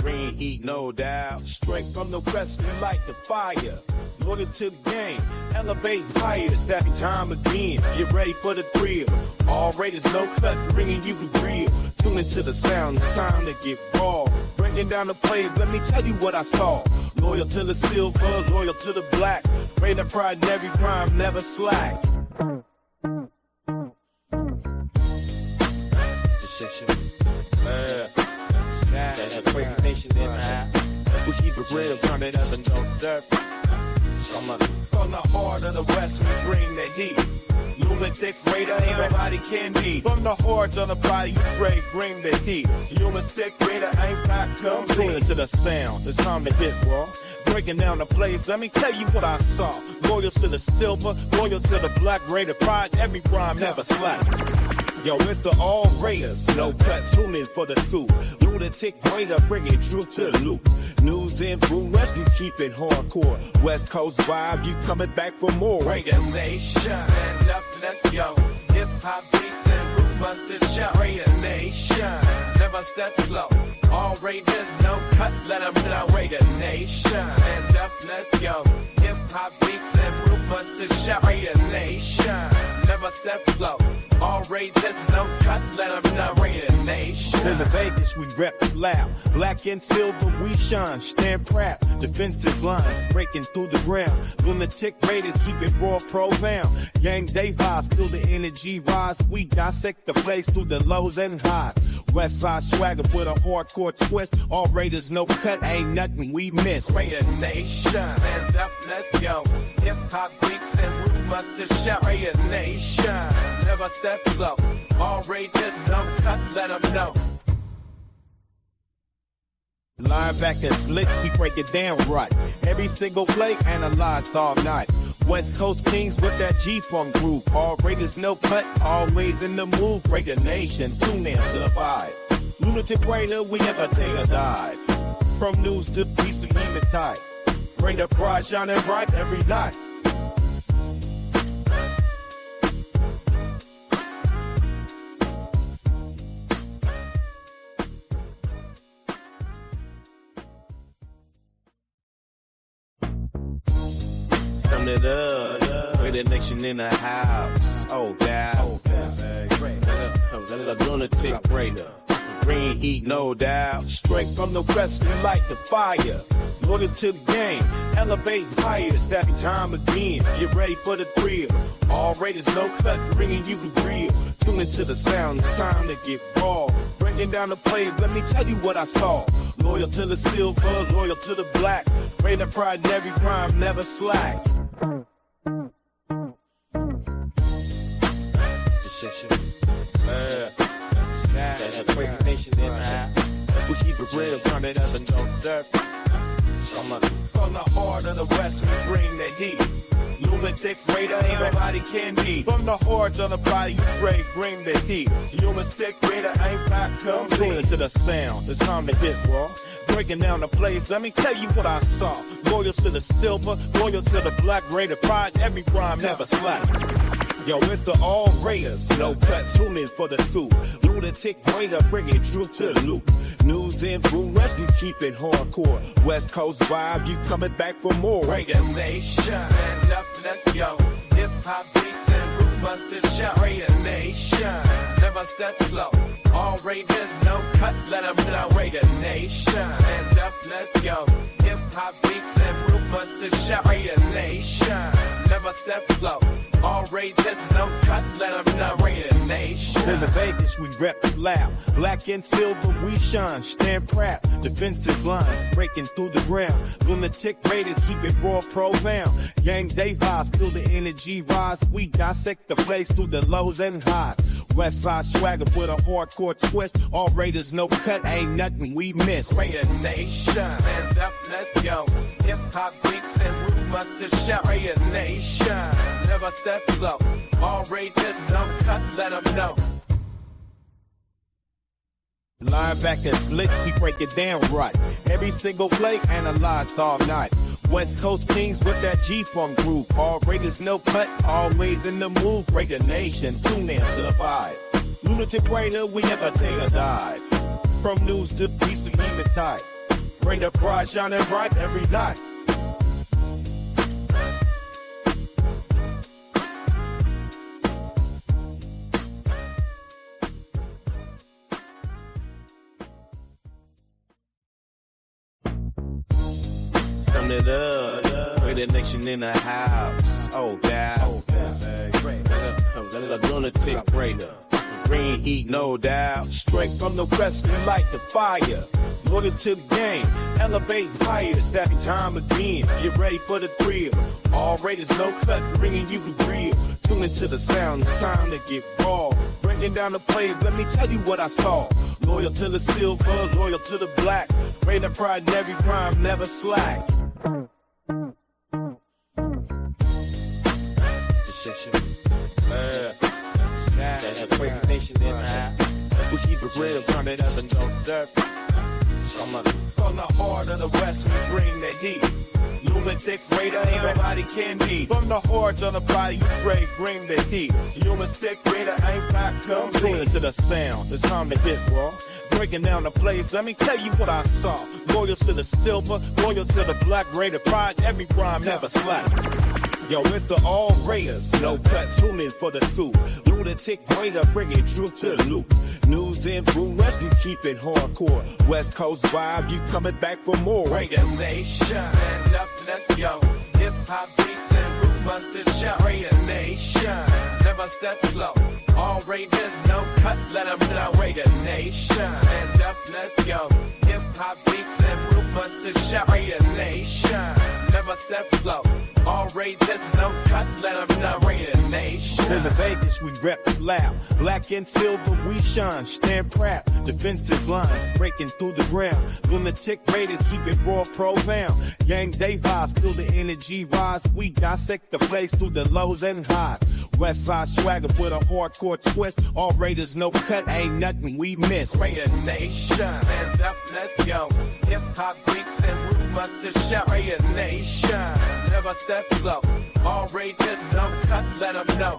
Green heat, no doubt. Straight from the west, we light the fire. Loyal to the game, elevate higher. It's that time again. Get ready for the thrill. All Raiders, no cut, bringing you the real. Tune into the sound, it's time to get raw. Breaking down the plays, let me tell you what I saw. Loyal to the silver, loyal to the black. Raider pride in every crime, never slack. We keep it real, turn it up and don't dirt. From the heart of the west, we bring the heat. Lunatic Raider, ain't nobody can be. From the heart of the body, you bring the heat. Lunatic Raider, ain't got come. Tune into the sound, it's time to hit raw. Breaking down the plays, let me tell you what I saw. Loyal to the silver, loyal to the black. Raider pride, every rhyme, never slack. Yo, it's the all Raiders, no cut, tune in for the scoop. Lunatic Raider, bringing truth to the loop. News and rumors, we keep it hardcore. West Coast vibe, you coming back for more. Raider Nation, stand up, let's go. Hip hop beats and rumors to show. Raider Nation, never step slow. All Raiders, no cut, let them know. Raider Nation, stand up, let's go. Hip hop beats and rumors to show. Raider Nation, never step slow. All Raiders, no cut, let them know. Raider Nation. In the Vegas, we rep it loud. Black and silver, we shine. Stand proud. Defensive lines breaking through the ground. Lunatic Raiders, keep it raw, profound. Gang day vibes, feel the energy rise. We dissect the place through the lows and highs. West side swagger with a hardcore twist. All Raiders, no cut, ain't nothing we miss. Raider Nation, stand up, let's go. Hip hop beats and rumors to shout. Raider Nation, never step slow. All Raiders, no cut, let them know. Linebackers blitz, we break it down right. Every single play analyzed all night. West Coast Kings with that G-Funk groove. All Raiders, no cut, always in the move. Raider Nation, tune in to the vibe. Lunatic Raider, we never take a dive. From news to peace, we keep it tight. Bring the pride shining bright every night. It up. Raider Nation in the house. Oh, God. Lunatic Raider. Green heat, no doubt. Straight from the west, we light the fire. Loyal to the game, elevate higher. It's that time again. Get ready for the thrill. All Raiders, no cut, bringing you the real. Tune into the sound, it's time to get raw. Breaking down the plays, let me tell you what I saw. Loyal to the silver, loyal to the black. Raider pride in every crime, never slack. We keep it real, turn it up and don't dirt. From the heart of the west, we bring the heat. Lunatic Raider, ain't nobody can be. From the heart of the body, you bring the heat. Lunatic Raider, ain't got come. Tune into the sound, it's time to hit raw. Breaking down the plays, let me tell you what I saw. Loyal to the silver, loyal to the black. Raider pride, every rhyme, never slack. Yo, it's the all Raiders, no cut, tune in for the scoop. Lunatic Raider, bringing truth to the loop. News and rumors, we keep it hardcore. West Coast vibe, you coming back for more. Raider Nation, stand up, let's go. Hip hop beats and rumors to shout. Raider Nation, never step slow. All Raiders, no cut, let them know. Raider Nation, stand up, let's go. Hip hop beats and rumors to shout. Raider Nation, never step slow. All Raiders, no cut, let them know. Raider Nation. In the Vegas, we rep it loud. Black and silver, we shine. Stand proud. Defensive lines breaking through the ground. Lunatic Raiders, keep it raw, profound. Gang day vibes, feel the energy rise. We dissect the place through the lows and highs. West side swagger with a hardcore twist. All Raiders, no cut, ain't nothing we miss. Raider Nation, stand up, let's go. Hip hop beats and rumors to shout. Raider Nation, never step slow. All Raiders, no cut, let them know. Linebackers blitz, we break it down right. Every single play analyzed all night. West Coast Kings with that G-Funk groove. All Raiders, no cut, always in the move. Raider Nation, tune in to the vibe. Lunatic Raider, we never take a dive. From news to peace, we keep it tight. Bring the pride shining bright every night. Turn it up, we're the nation in the house. Oh, God. The lunatic raider. Green heat, no doubt. Straight from the west, we light the fire. Loaded to the game, elevate higher. It's that time again. Get ready for the thrill. All Raiders, no cut, bringing you the real. Tune into the sound, it's time to get raw. Breaking down the plays, let me tell you what I saw. Loyal to the silver, loyal to the black. Raider pride in every crime, never slack. We keep it real, turn it up and no dirt. From the heart of the west, we bring the heat. Lunatics, Raider, ain't nobody can beat. From the heart of the body, you bring the heat. Human stick, Raider, ain't back, come tune into the sound. It's time to hit raw. Breaking down the plays, let me tell you what I saw. Loyal to the silver, loyal to the black. Raider pride, every crime, never slack. Yo, it's the all Raiders, no cut, tune in for the scoop. Lunatic Raider, bringing truth to the loop. News and rumors, we keep it hardcore. West Coast vibe, you coming back for more. Raider Nation, stand up, let's go. Hip hop beats and rumors to show. Raider Nation, never step slow. All Raiders, no cut, let them know. Raider Nation, stand up, let's go. Hip hop beats and rumors to show. Raider Nation, never step slow. All Raiders, no cut, let them know. Raider Nation. In the Vegas, we rep loud. Black and silver, we shine. Stand proud. Defensive lines, breaking through the ground. Lunatic Raiders, keep it raw, profound. Gang day vibes, feel the energy rise. We dissect the place through the lows and highs. West side swagger with a hardcore twist. All Raiders, no cut, ain't nothing we miss. Raider Nation, stand up, let's go. Hip hop beats and rumors to shout. Raider Nation, never step slow. All Raiders, no cut, let them know.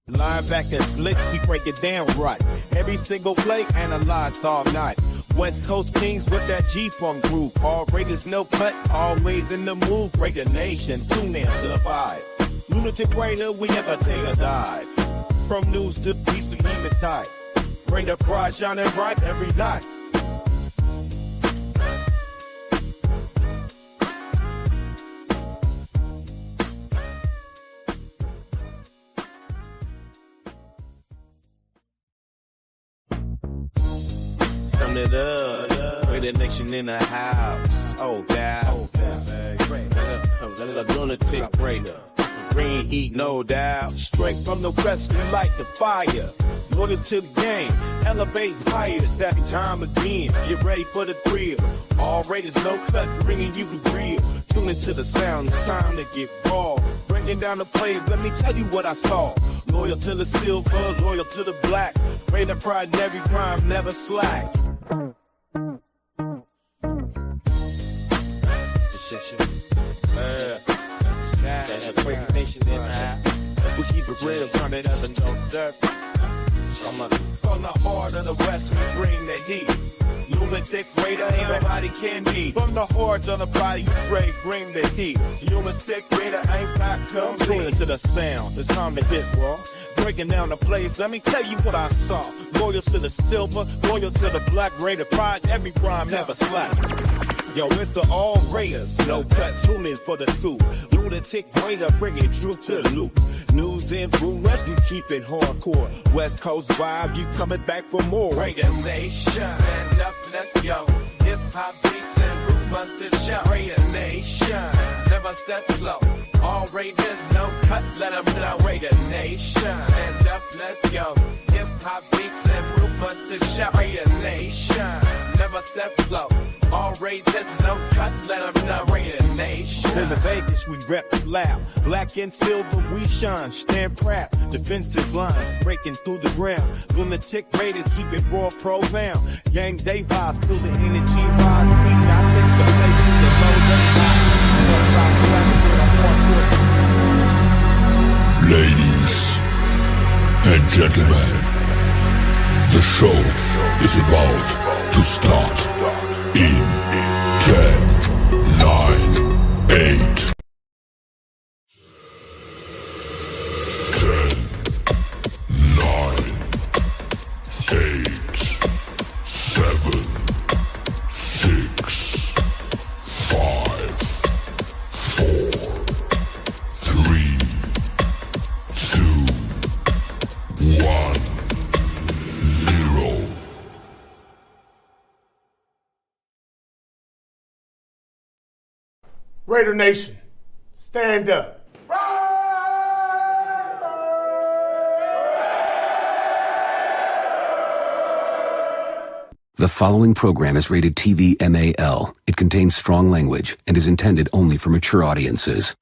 Linebackers blitz, we break it down right. Every single play analyzed all night. West Coast Kings with that G-Funk groove. All Raiders, no cut, always in the move. Raider Nation, tune in to the vibe. Lunatic Raider, we never take a dive. From news to peace, we keep it tight. Bring the pride shining bright every night. Turn it up, we're the nation in the house. Oh, God. The lunatic Raider. Green heat, no doubt. Straight from the west, we light the fire. Loaded to the game, elevate higher. It's that time again. Get ready for the thrill. All Raiders, no cut, bringing you the real. Tune into the sound, it's time to get raw. Breaking down the plays, let me tell you what I saw. Loyal to the silver, loyal to the black. Raider pride in every crime, never slack. We keep it real, turn it up and no dirt. From the heart of the west, we bring the heat. Lunatics, Raider, ain't nobody can beat. From the heart of the body, you bring the heat. Human stick, Raider, ain't back, come tune into the sound. It's time to hit raw. Breaking down the plays, let me tell you what I saw. Loyal to the silver, loyal to the black. Raider pride, every crime, never slack. Yo, it's the all Raiders, no cut, tune in for the scoop. Lunatic Raider, bringing truth to the loop. News and rumors, we keep it hardcore. West Coast vibe, you coming back for more. Raider Nation, stand up, let's go. Hip hop beats and rumors to show. Raider Nation, never step slow. All Raiders, no cut, let them know. Raider Nation, stand up, let's go. Hip hop beats and rumors to show. Raider Nation, never step slow. All Raiders, no cut, let them know. Raider Nation. In the Vegas, we rep loud. Black and silver, we shine. Stand proud. Defensive lines, breaking through the ground. Lunatic Raiders, keep it raw, profound. Gang day vibes, feel the energy rise. We dissect the place with the lows and highs. Ladies and gentlemen, the show is about to start in 10, 9, 8. 10, 9, 8, 7, 6, 5, 4, 3, 2, 1, 0. Raider Nation, stand up. The following program is rated TV MAL. It contains strong language and is intended only for mature audiences.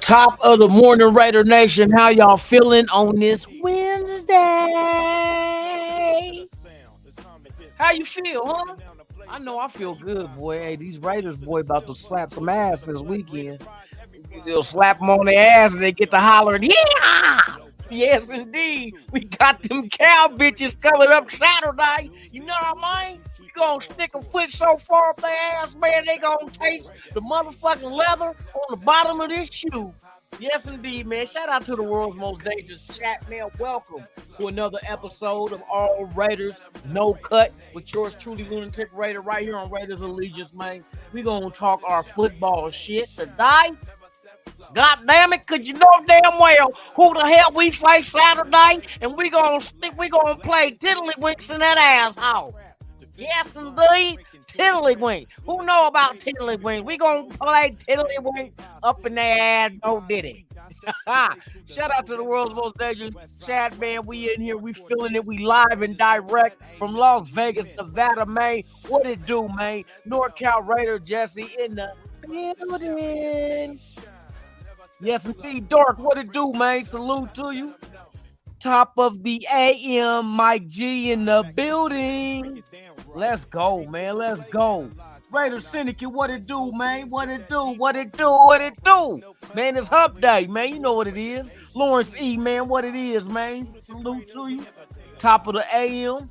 Top of the morning, Raider Nation. How y'all feeling on this Wednesday? How you feel, huh? I know I feel good, boy. Hey, these Raiders, boy, about to slap some ass this weekend. They'll slap them on their ass and they get to hollering, yeah! Yes, indeed. We got them cow bitches coming up Saturday. You know what I mean? You gonna stick a foot so far up their ass, man, they gonna taste the motherfucking leather on the bottom of this shoe. Yes, indeed, man. Shout out to the world's most dangerous chat, man. Welcome to another episode of All Raiders No Cut with yours truly, Lunatic Raider, right here on Raiders Allegiance, man. We gonna talk our football shit today. God damn it, cause you know damn well who the hell we face Saturday, and we gonna play tiddlywinks in that asshole. Yes, indeed, tiddlywink. Who know about tiddlywink? We gonna play tiddlywink up in their ass, no diddy. Shout out to the world's most dangerous chat, man. We in here, we feeling it. We live and direct from Las Vegas, Nevada, man. What it do, man? NorCal Raider Jesse in the building. Yes, indeed, Dark. What it do, man? Salute to you. Top of the AM, Mike G in the building. Let's go, man. Let's go. Raider Syndicate, what it do, man? What it do? What it do? What it do? Man, it's Hump Day, man. You know what it is. Lawrence E, man, what it is, man. Salute to you. Top of the AM.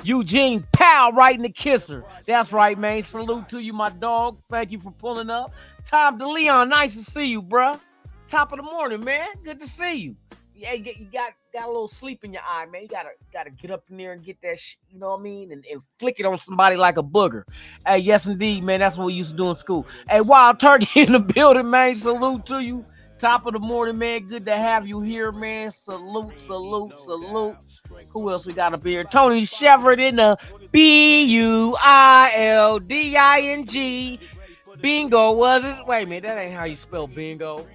Eugene Powell right in the kisser. That's right, man. Salute to you, my dog. Thank you for pulling up. Tom DeLeon, nice to see you, bro. Top of the morning, man. Good to see you. Yeah, you got a little sleep in your eye, man. You gotta get up in there and get that shit, you know what I mean? And flick it on somebody like a booger. Hey, yes, indeed, man. That's what we used to do in school. Hey, Wild Turkey in the building, man. Salute to you. Top of the morning, man. Good to have you here, man. Salute, salute, salute. Who else we got up here? Tony Shevard in the BUILDING. Bingo was his. Wait a minute, that ain't how you spell bingo.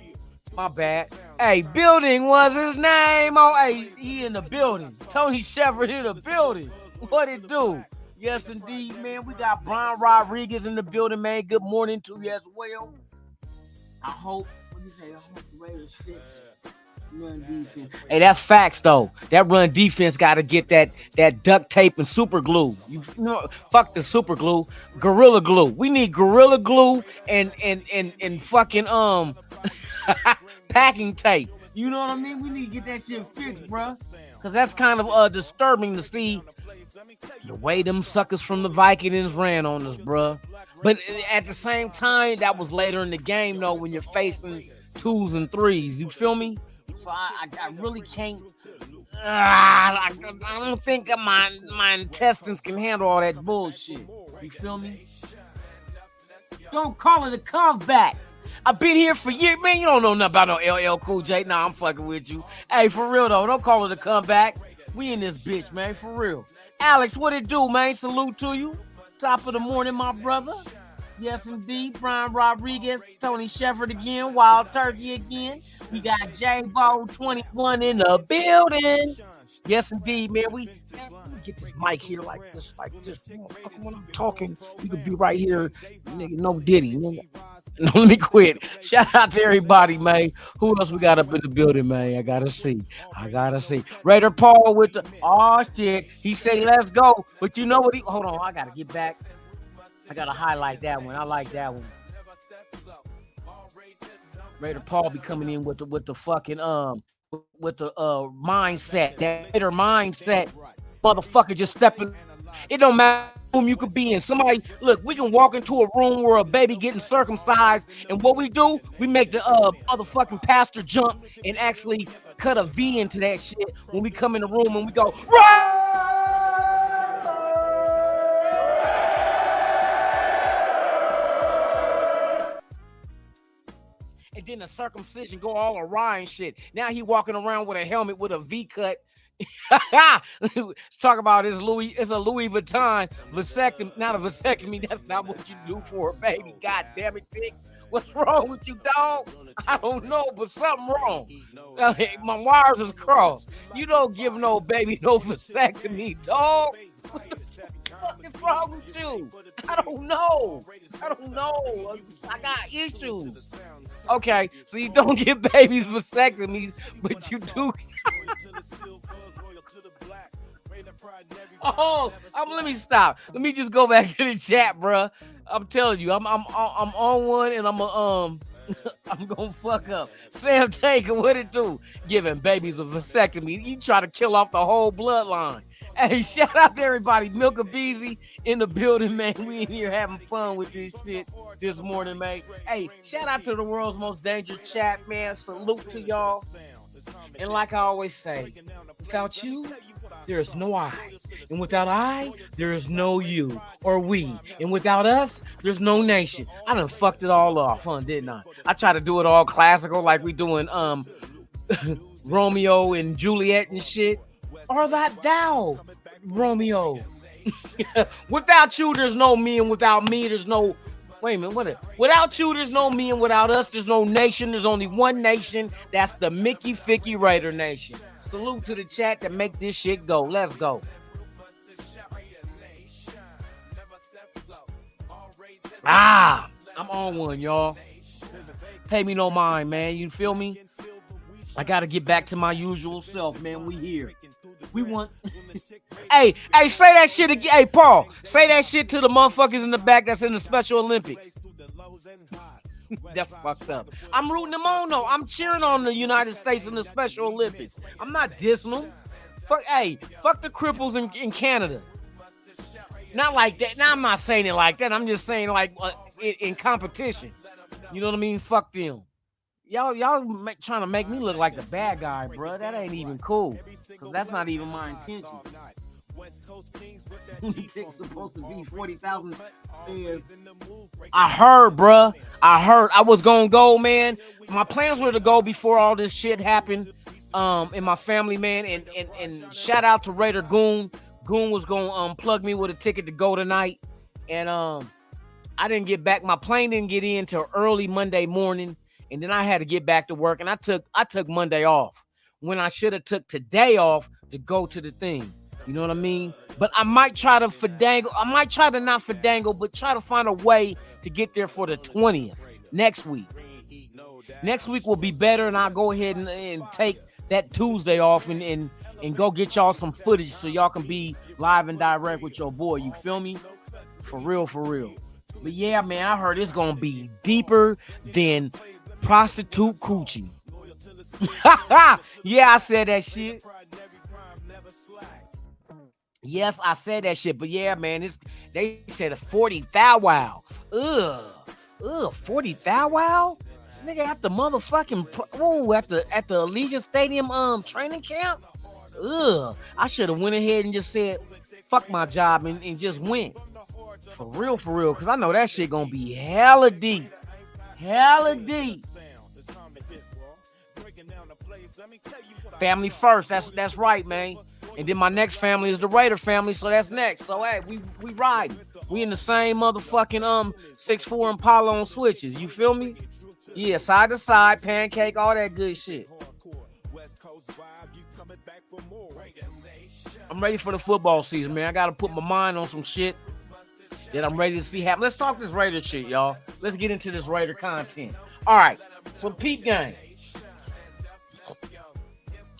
My bad. Hey, Building was his name. Oh, hey, he in the building. Tony Shevard in the building. What it do? Yes, indeed, man. We got Brian Rodriguez in the building, man. Good morning to you as well. I hope. What you say? I hope the Raiders fix run defense. Hey, that's facts though. That run defense got to get that duct tape and super glue. You know, fuck the super glue, gorilla glue. We need gorilla glue and fucking packing tape. You know what I mean? We need to get that shit fixed, bro. Cause that's kind of disturbing to see the way them suckers from the Vikings ran on us, bro. But at the same time, that was later in the game, though, when you're facing 2s and 3s. You feel me? So I really can't. I don't think my intestines can handle all that bullshit. You feel me? Don't call it a comeback. I've been here for years. Man, you don't know nothing about no LL Cool J. Nah, I'm fucking with you. Hey, for real, though. Don't call it a comeback. We in this bitch, man. For real. Alex, what it do, man? Salute to you. Top of the morning, my brother. Yes, indeed. Brian Rodriguez, Tony Shepard again, Wild Turkey again. We got J-Bo 21 in the building. Yes, indeed, man. Let me get this mic here like this. When I'm talking, you could be right here, nigga. No Diddy. No, let me quit. Shout out to everybody, man. Who else we got up in the building, man? I gotta see. Raider Paul with the shit. He say let's go, but you know what? Hold on, I gotta get back. I gotta highlight that one. I like that one. Raider Paul be coming in with the fucking mindset, that Raider mindset. Motherfucker just stepping. It don't matter whom you could be in. Somebody, look, we can walk into a room where a baby getting circumcised, and what we do, we make the motherfucking pastor jump and actually cut a V into that shit when we come in the room and we go, right! And then the circumcision go all awry and shit. Now he walking around with a helmet with a V cut. Let's talk about his Louis. It's a Louis Vuitton vasectomy. Not a vasectomy. That's not what you do for a baby. God damn it, Dick. What's wrong with you, dog? I don't know, but something wrong. My wires is crossed. You don't give no baby no vasectomy, dog. What the fuck is wrong with you? I don't know. I got issues. Okay, so you don't give babies vasectomies, but you do. Let me stop. Let me just go back to the chat, bro. I'm telling you, I'm on one, and I'm gonna fuck up. Sam Taker, what it do? Giving babies a vasectomy. You try to kill off the whole bloodline. Hey, shout out to everybody. Milka Beezy in the building, man. We in here having fun with this shit this morning, man. Hey, shout out to the world's most dangerous chat, man. Salute to y'all. And like I always say, without you, there is no I. And without I, there is no you or we. And without us, there's no nation. I done fucked it all off, didn't I? I try to do it all classical like we doing Romeo and Juliet and shit. Or that thou, Romeo. Without you, there's no me, and without me, there's no... Wait a minute, without you, there's no me, and without us, there's no nation. There's only one nation. That's the Mickey Ficky Raider Nation. Salute to the chat to make this shit go. Let's go. I'm on one, y'all. Pay me no mind, man. You feel me? I gotta get back to my usual self, man. We here. We want. Hey, say that shit again. Hey, Paul, say that shit to the motherfuckers in the back that's in the Special Olympics. That's fucked up. I'm rooting them on, though. I'm cheering on the United States in the Special Olympics. I'm not dissing them. Fuck the cripples in Canada. Not like that. Now, I'm not saying it like that. I'm just saying like in competition. You know what I mean? Fuck them. Y'all trying to make me look like the bad guy, bro. That ain't even cool. Because that's not even my intention. It's supposed to be 40,000. I heard, bro. I was going to go, man. My plans were to go before all this shit happened in my family, man. And shout out to Raider Goon. Goon was going to plug me with a ticket to go tonight. And I didn't get back. My plane didn't get in till early Monday morning. And then I had to get back to work, and I took Monday off when I should have took today off to go to the thing. You know what I mean? But I might try to not fadangle, but try to find a way to get there for the 20th next week. Next week will be better, and I'll go ahead and take that Tuesday off and go get y'all some footage so y'all can be live and direct with your boy. You feel me? For real. But yeah, man, I heard it's gonna be deeper than prostitute coochie. Yeah, I said that shit. Yes, I said that shit. But yeah, man, they said a 40 thou wow. Ugh, 40 thou wow? Nigga at the motherfucking at the Allegiant Stadium training camp? Ugh. I should have went ahead and just said fuck my job and just went. For real, because I know that shit gonna be hella deep. Family first. That's right, man. And then my next family is the Raider family, so that's next. So hey, we riding. We in the same motherfucking 6'4" Impala on switches. You feel me? Yeah, side to side, pancake, all that good shit. I'm ready for the football season, man. I gotta put my mind on some shit that I'm ready to see happen. Let's talk this Raider shit, y'all. Let's get into this Raider content. All right, so peep game.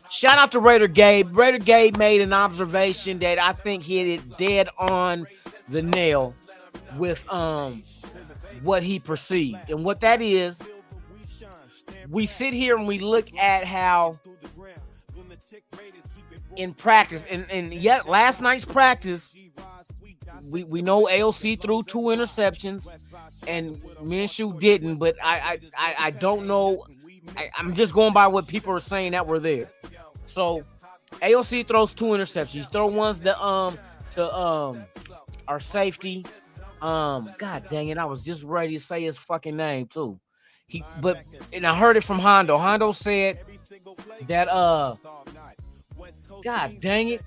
Shout out to Raider Gabe. Raider Gabe made an observation that I think hit it dead on the nail with what he perceived. And what that is, we sit here and we look at how in practice, and yet last night's practice, we know AOC threw 2 interceptions and Minshew didn't, but I don't know. I'm just going by what people are saying that were there. So AOC throws 2 interceptions. He throws ones to our safety. God dang it, I was just ready to say his fucking name too. And I heard it from Hondo. Hondo said that God dang it,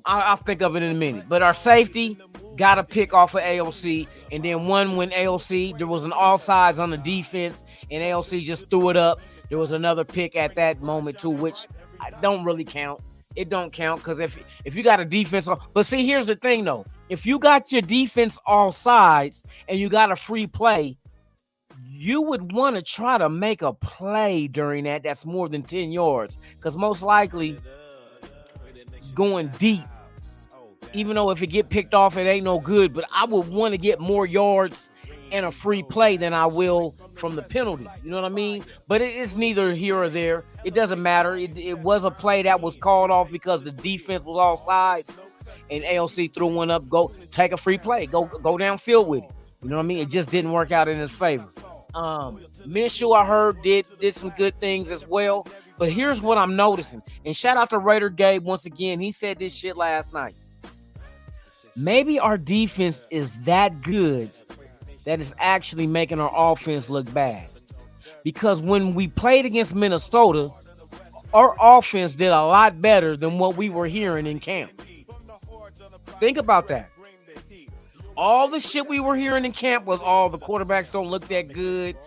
I'll think of it in a minute. But our safety got a pick off of AOC, and then one when AOC, there was an offsides on the defense, and AOC just threw it up. There was another pick at that moment too, which I don't really count. It don't count because if you got a defense, but see, here's the thing though. If you got your defense all sides and you got a free play, you would want to try to make a play during that's more than 10 yards because most likely going deep, even though if it get picked off, it ain't no good, but I would want to get more yards and a free play than I will from the penalty. You know what I mean? But it's neither here or there. It doesn't matter. It was a play that was called off because the defense was all sides and AOC threw one up. Go take a free play. Go downfield with it. You know what I mean? It just didn't work out in his favor. Minshew, I heard, did some good things as well. But here's what I'm noticing. And shout out to Raider Gabe once again. He said this shit last night. Maybe our defense is that good that is actually making our offense look bad. Because when we played against Minnesota, our offense did a lot better than what we were hearing in camp. Think about that. All the shit we were hearing in camp was all the quarterbacks don't look that good.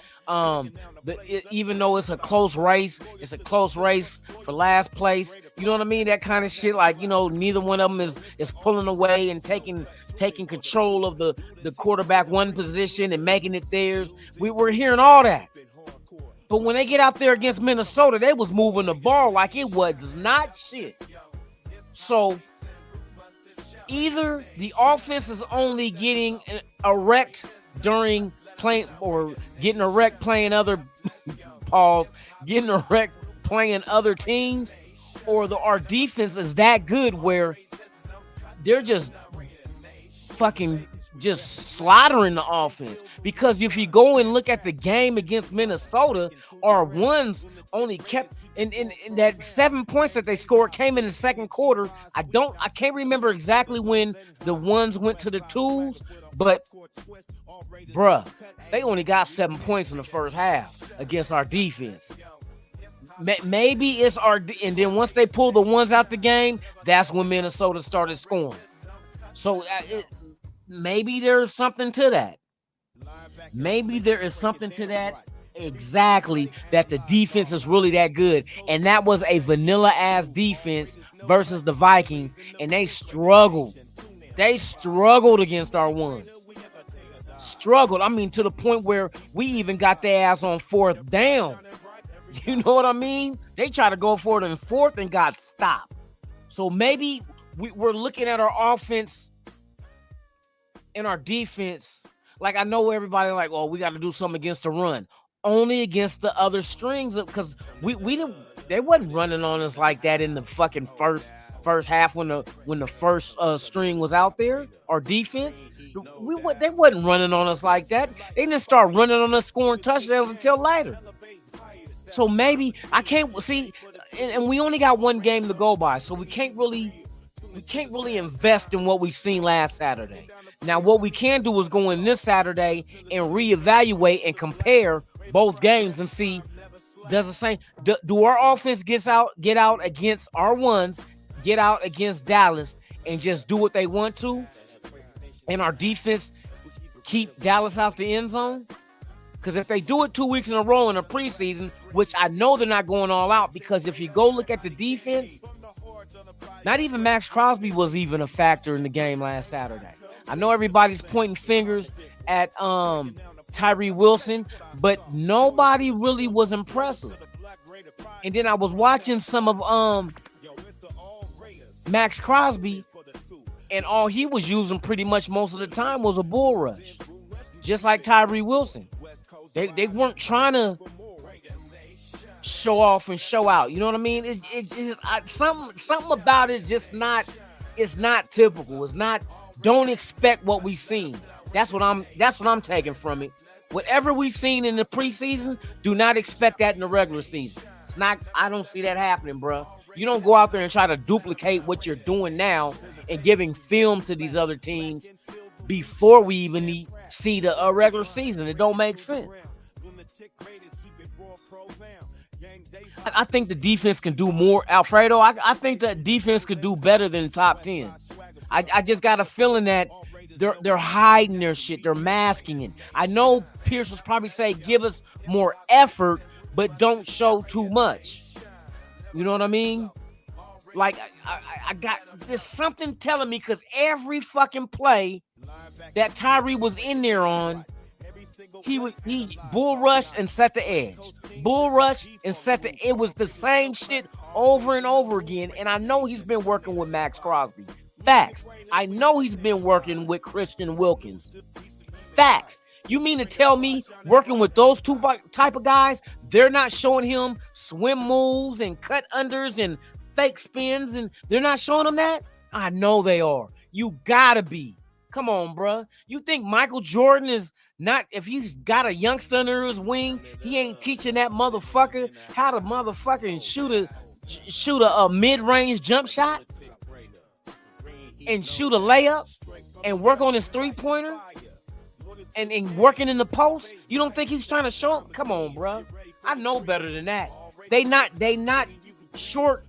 Even though it's a close race for last place. You know what I mean? That kind of shit. Like, you know, neither one of them is pulling away and taking control of the quarterback one position and making it theirs. We were hearing all that. But when they get out there against Minnesota, they was moving the ball like it was not shit. So either the offense is only getting erect during playing or getting erect playing other getting erect playing other teams, or our defense is that good where they're just fucking just slaughtering the offense. Because if you go and look at the game against Minnesota, our ones only kept in that 7 points that they scored came in the second quarter. I can't remember exactly when the ones went to the twos, but bruh, they only got 7 points in the first half against our defense. Maybe it's and then once they pull the ones out the game, that's when Minnesota started scoring. So maybe there's something to that. Maybe there is something to that. Exactly, that the defense is really that good. And that was a vanilla ass defense versus the Vikings, and they struggled. They struggled against our ones. Struggled. I mean, to the point where we even got their ass on 4th down. You know what I mean? They tried to go for it in 4th and got stopped. So maybe we're looking at our offense and our defense. Like, I know everybody like, oh, we got to do something against the run. Only against the other strings, because we didn't. They wasn't running on us like that in the fucking first half when the first string was out there. Our defense, they wasn't running on us like that. They didn't start running on us scoring touchdowns until later. So maybe I can't see, and we only got one game to go by, so we can't really invest in what we've seen last Saturday. Now, what we can do is go in this Saturday and reevaluate and compare both games and see, does the same, do our offense get out against our ones, get out against Dallas and just do what they want to, and our defense keep Dallas out the end zone? Because if they do it 2 weeks in a row in a preseason, which I know they're not going all out, because if you go look at the defense, not even Max Crosby was even a factor in the game last Saturday. I know everybody's pointing fingers at Tyree Wilson, but nobody really was impressive. And then I was watching some of Max Crosby, and all he was using pretty much most of the time was a bull rush, just like Tyree Wilson. They weren't trying to show off and show out. You know what I mean? Something about it just not. It's not typical. It's not. Don't expect what we've seen. That's what I'm taking from it. Whatever we've seen in the preseason, do not expect that in the regular season. It's not. I don't see that happening, bro. You don't go out there and try to duplicate what you're doing now and giving film to these other teams before we even see the regular season. It don't make sense. I think the defense can do more. Alfredo, I think the defense could do better than top 10. I just got a feeling that they're hiding their shit. They're masking it. I know Pierce was probably say give us more effort, but don't show too much. You know what I mean? Like I got just something telling me, because every fucking play that Tyree was in there on, he bull rushed and set the edge. Bull rush and it was the same shit over and over again. And I know he's been working with Max Crosby. Facts. I know he's been working with Christian Wilkins. Facts. You mean to tell me working with those two type of guys, they're not showing him swim moves and cut unders and fake spins, and they're not showing him that? I know they are. You gotta be. Come on, bro. You think Michael Jordan is not, if he's got a youngster under his wing, he ain't teaching that motherfucker how to motherfucking shoot a mid-range jump shot and shoot a layup and work on his three-pointer and working in the post? You don't think he's trying to show him? Come on, bro. I know better than that. They not short.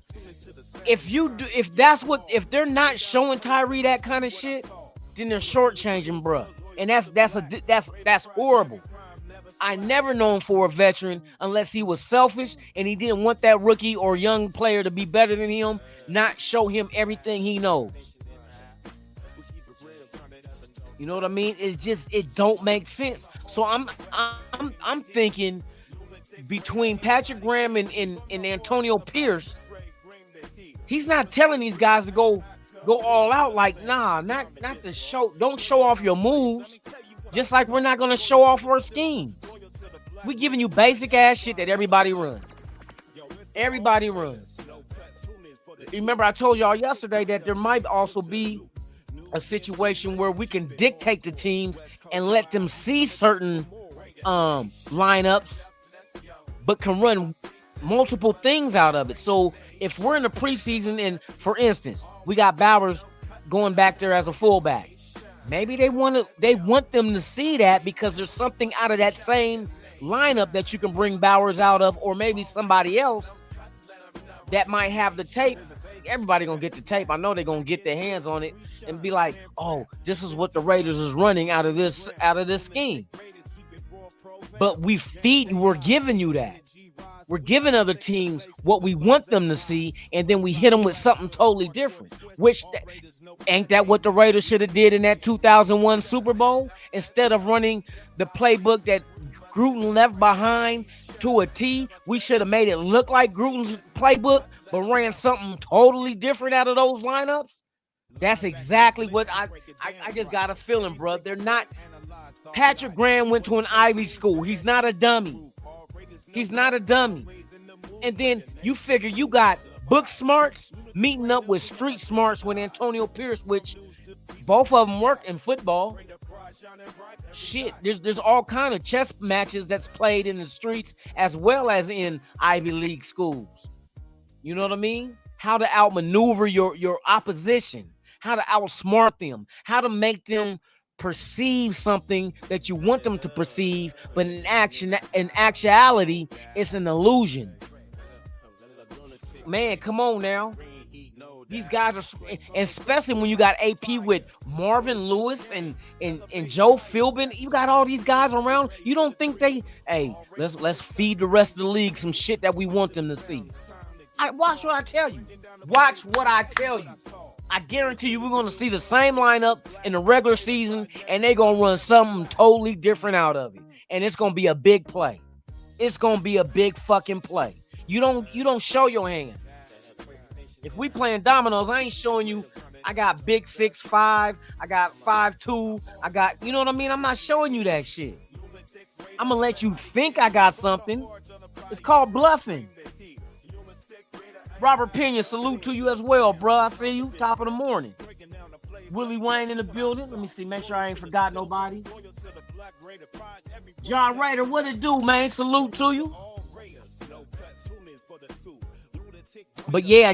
If they're not showing Tyree that kind of shit, then they're shortchanging, bro. And that's horrible. I never known for a veteran, unless he was selfish and he didn't want that rookie or young player to be better than him, not show him everything he knows. You know what I mean? It's just, it don't make sense. So I'm thinking between Patrick Graham and Antonio Pierce, he's not telling these guys to go all out. Like, nah, not to show. Don't show off your moves. Just like we're not gonna show off our schemes. We giving you basic ass shit that everybody runs. Everybody runs. Remember, I told y'all yesterday that there might also be a situation where we can dictate the teams and let them see certain lineups, but can run multiple things out of it. So if we're in the preseason and, for instance, we got Bowers going back there as a fullback, maybe they want them to see that, because there's something out of that same lineup that you can bring Bowers out of, or maybe somebody else that might have the tape. Everybody gonna get the tape. I know they're gonna get their hands on it and be like, oh, this is what the Raiders is running out of this scheme. But we're giving you that. We're giving other teams what we want them to see, and then we hit them with something totally different. Which ain't that what the Raiders should have did in that 2001 Super Bowl? Instead of running the playbook that Gruden left behind to a T, we should have made it look like Gruden's playbook, but ran something totally different out of those lineups. That's exactly what I just got a feeling, bro. They're not. Patrick Graham went to an Ivy school. He's not a dummy. He's not a dummy. And then you figure you got book smarts meeting up with street smarts with Antonio Pierce, which both of them work in football. Shit, there's all kind of chess matches that's played in the streets as well as in Ivy League schools. You know what I mean? How to outmaneuver your opposition, how to outsmart them, how to make them perceive something that you want them to perceive, but in actuality, it's an illusion. Man, come on now. These guys are, and especially when you got AP with Marvin Lewis and Joe Philbin. You got all these guys around. You don't think let's feed the rest of the league some shit that we want them to see. Watch what I tell you. Watch what I tell you. I guarantee you we're going to see the same lineup in the regular season, and they're going to run something totally different out of it. And it's going to be a big play. It's going to be a big fucking play. You don't show your hand. If we playing dominoes, I ain't showing you I got big 6'5", I got 5'2", I got, you know what I mean? I'm not showing you that shit. I'm going to let you think I got something. It's called bluffing. Robert Pena, salute to you as well, bro. I see you, top of the morning. Willie Wayne in the building. Let me see, make sure I ain't forgot nobody. John Rader, what it do, man? Salute to you. But yeah,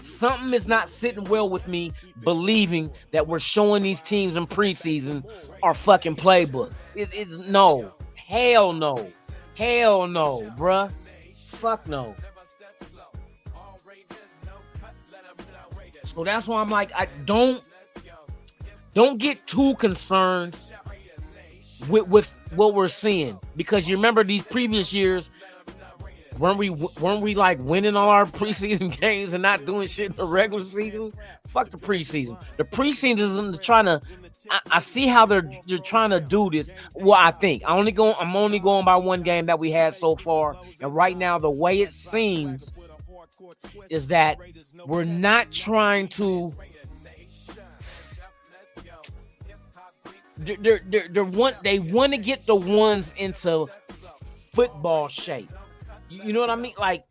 something is not sitting well with me believing that we're showing these teams in preseason our fucking playbook. It's no. Hell no. Hell no, bruh. Fuck no. So that's why I'm like, I don't get too concerned with what we're seeing, because you remember these previous years, weren't we like winning all our preseason games and not doing shit in the regular season? Fuck the preseason. The preseason is trying to. I see how they're trying to do this. Well, I think I'm only going by one game that we had so far, and right now the way it seems is that we're not trying to. They want to get the ones into football shape. You know what I mean? Like,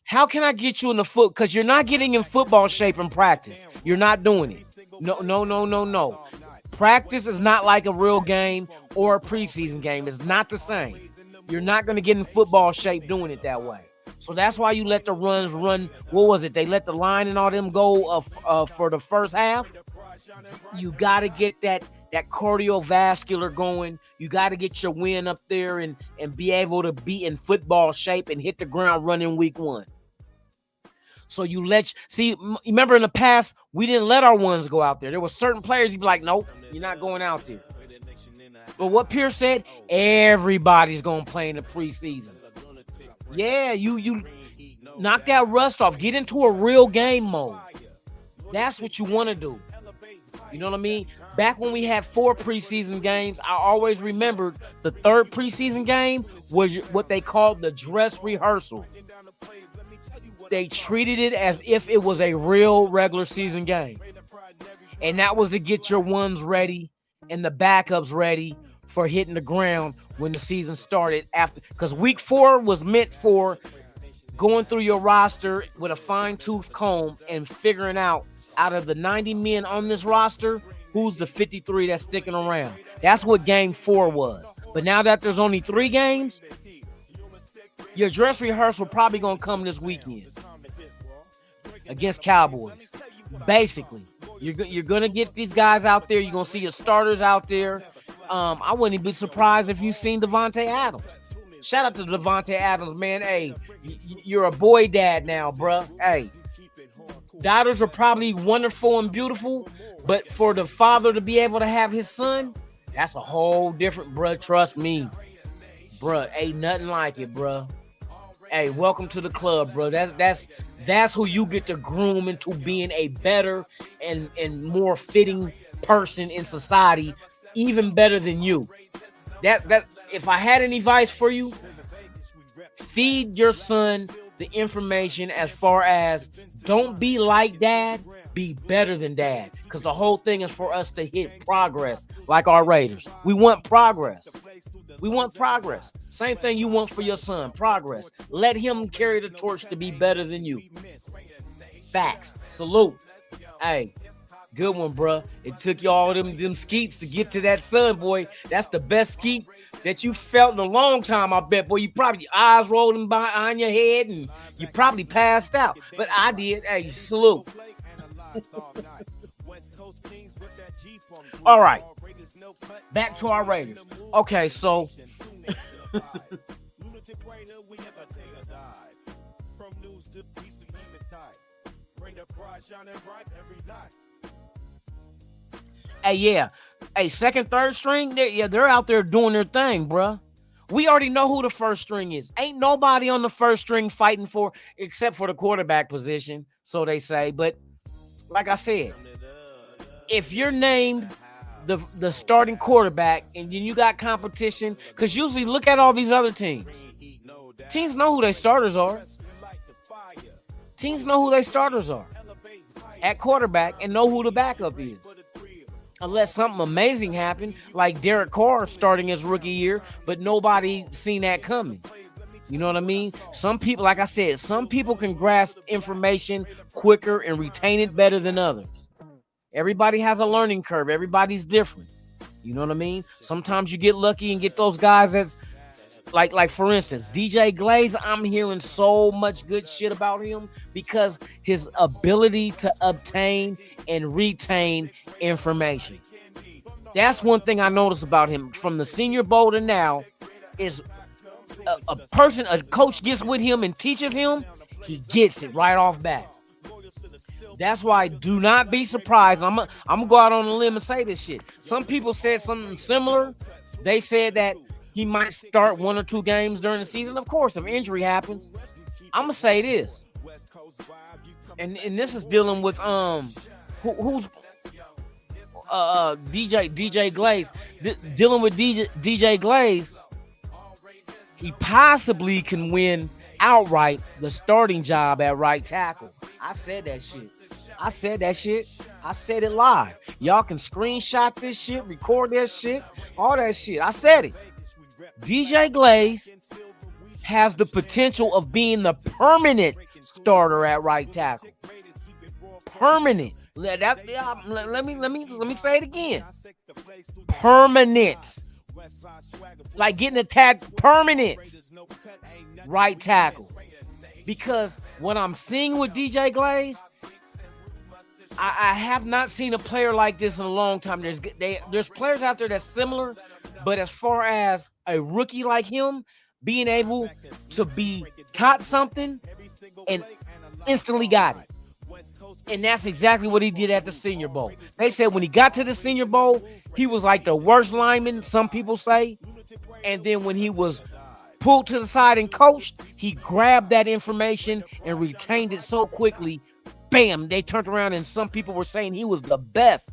how can I get you in the foot? Because you're not getting in football shape in practice. You're not doing it. No. Practice is not like a real game or a preseason game. It's not the same. You're not going to get in football shape doing it that way. So that's why you let the runs run. What was it? They let the line and all them go for the first half. You got to get that cardiovascular going. You got to get your wind up there and be able to be in football shape and hit the ground running week one. So remember in the past, we didn't let our ones go out there. There were certain players you'd be like, nope, you're not going out there. But what Pierce said, everybody's going to play in the preseason. Yeah, you knock that rust off. Get into a real game mode. That's what you want to do. You know what I mean? Back when we had 4 preseason games, I always remembered the third preseason game was what they called the dress rehearsal. They treated it as if it was a real regular season game. And that was to get your ones ready and the backups ready for hitting the ground when the season started after. Because week 4 was meant for going through your roster with a fine-tooth comb and figuring out of the 90 men on this roster, who's the 53 that's sticking around. That's what game 4 was. But now that there's only 3 games, your dress rehearsal probably going to come this weekend against Cowboys. Basically, you're going to get these guys out there. You're going to see your starters out there. I wouldn't be surprised if you've seen Devontae Adams. Shout out to Devontae Adams, man. Hey, you're a boy dad now, bruh. Hey. Daughters are probably wonderful and beautiful, but for the father to be able to have his son, that's a whole different, bruh. Trust me, bruh. Ain't nothing like it, bruh. Hey, welcome to the club, bro. That's who you get to groom into being a better and more fitting person in society, even better than you. That if I had any advice for you, feed your son the information as far as don't be like dad, be better than dad. Because the whole thing is for us to hit progress like our Raiders. We want progress. We want progress. Same thing you want for your son, progress. Let him carry the torch to be better than you. Facts. Salute. Hey, good one, bro. It took you all them skeets to get to that son, boy. That's the best skeet that you felt in a long time, I bet. Boy, you probably eyes rolling behind your head and you probably passed out. But I did. Hey, salute. All right. Back to our Raiders. Okay, so Hey, yeah. Hey, second, third string, they're out there doing their thing, bruh. We already know who the first string is. Ain't nobody on the first string fighting for, except for the quarterback position, so they say. But like I said, if you're named the starting quarterback and you got competition, because usually look at all these other teams. Teams know who their starters are. Teams know who their starters are at quarterback and know who the backup is. Unless something amazing happened, like Derek Carr starting his rookie year, but nobody seen that coming. You know what I mean? Some people, like I said, some people can grasp information quicker and retain it better than others. Everybody has a learning curve. Everybody's different. You know what I mean? Sometimes you get lucky and get those guys that's like for instance, DJ Glaze. I'm hearing so much good shit about him because his ability to obtain and retain information. That's one thing I noticed about him from the Senior Bowl to now is a coach gets with him and teaches him, he gets it right off bat. That's why do not be surprised. I'm gonna go out on a limb and say this shit. Some people said something similar. They said that he might start 1 or 2 games during the season. Of course, if injury happens. I'm gonna say this, and this is dealing with who's DJ Glaze. Dealing with DJ Glaze, he possibly can win outright the starting job at right tackle. I said that shit. I said it live. Y'all can screenshot this shit, record that shit, all that shit. I said it. DJ Glaze has the potential of being the permanent starter at right tackle. Permanent. Let me say it again. Permanent. Like getting attacked. Permanent. Right tackle. Because what I'm seeing with DJ Glaze, I have not seen a player like this in a long time. There's players out there that's similar, but as far as a rookie like him being able to be taught something and instantly got it. And that's exactly what he did at the Senior Bowl. They said when he got to the Senior Bowl, he was like the worst lineman, some people say. And then when he was pulled to the side and coached, he grabbed that information and retained it so quickly. Bam, they turned around and some people were saying he was the best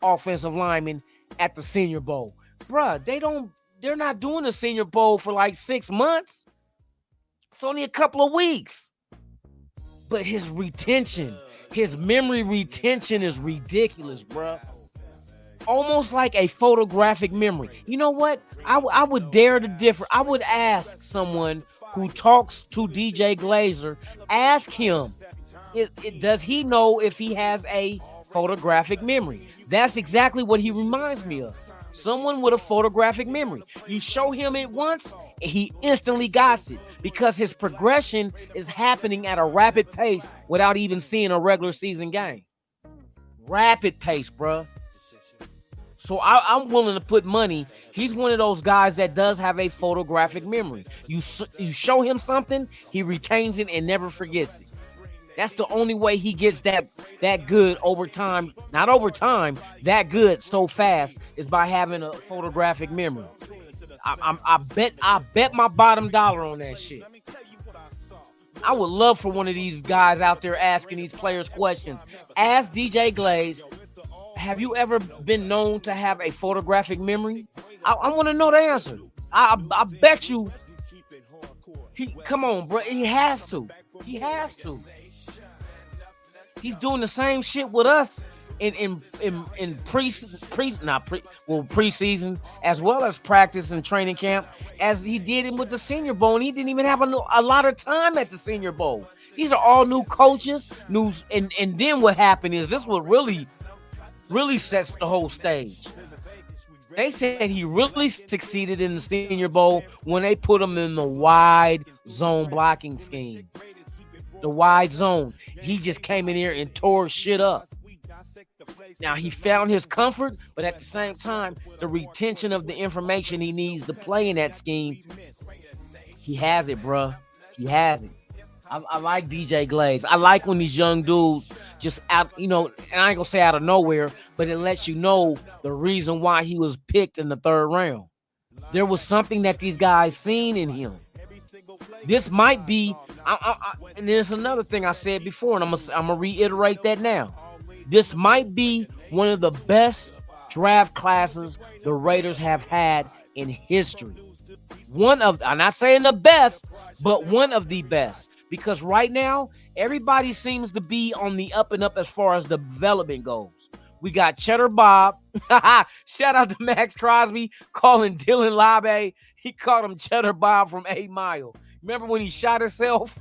offensive lineman at the Senior Bowl. Bruh, they're not doing the Senior Bowl for like 6 months. It's only a couple of weeks. But his retention, his memory retention is ridiculous, bruh. Almost like a photographic memory. You know what? I would dare to differ. I would ask someone who talks to DJ Glazer, ask him, does he know if he has a photographic memory? That's exactly what he reminds me of. Someone with a photographic memory. You show him it once, he instantly got it because his progression is happening at a rapid pace without even seeing a regular season game. Rapid pace, bruh. So I'm willing to put money. He's one of those guys that does have a photographic memory. You show him something, he retains it and never forgets it. That's the only way he gets that good over time. Not over time, that good so fast is by having a photographic memory. I bet my bottom dollar on that shit. I would love for one of these guys out there asking these players questions. Ask DJ Glaze, have you ever been known to have a photographic memory? I want to know the answer. I bet you. Come on, bro. He has to. He's doing the same shit with us in preseason as well as practice and training camp as he did it with the Senior Bowl, and he didn't even have a lot of time at the Senior Bowl. These are all new coaches, and then what happened is this what really sets the whole stage. They said he really succeeded in the Senior Bowl when they put him in the wide zone blocking scheme. The wide zone. He just came in here and tore shit up. Now, he found his comfort, but at the same time, the retention of the information he needs to play in that scheme, he has it, bruh. He has it. I like DJ Glaze. I like when these young dudes just out, and I ain't gonna say out of nowhere, but it lets you know the reason why he was picked in the third round. There was something that these guys seen in him. This might be, and there's another thing I said before, and I'm gonna reiterate that now. This might be one of the best draft classes the Raiders have had in history. I'm not saying the best, but one of the best. Because right now, everybody seems to be on the up and up as far as the development goes. We got Cheddar Bob. Shout out to Max Crosby calling Dylan Labe. He called him Cheddar Bob from 8 Mile. Remember when he shot himself?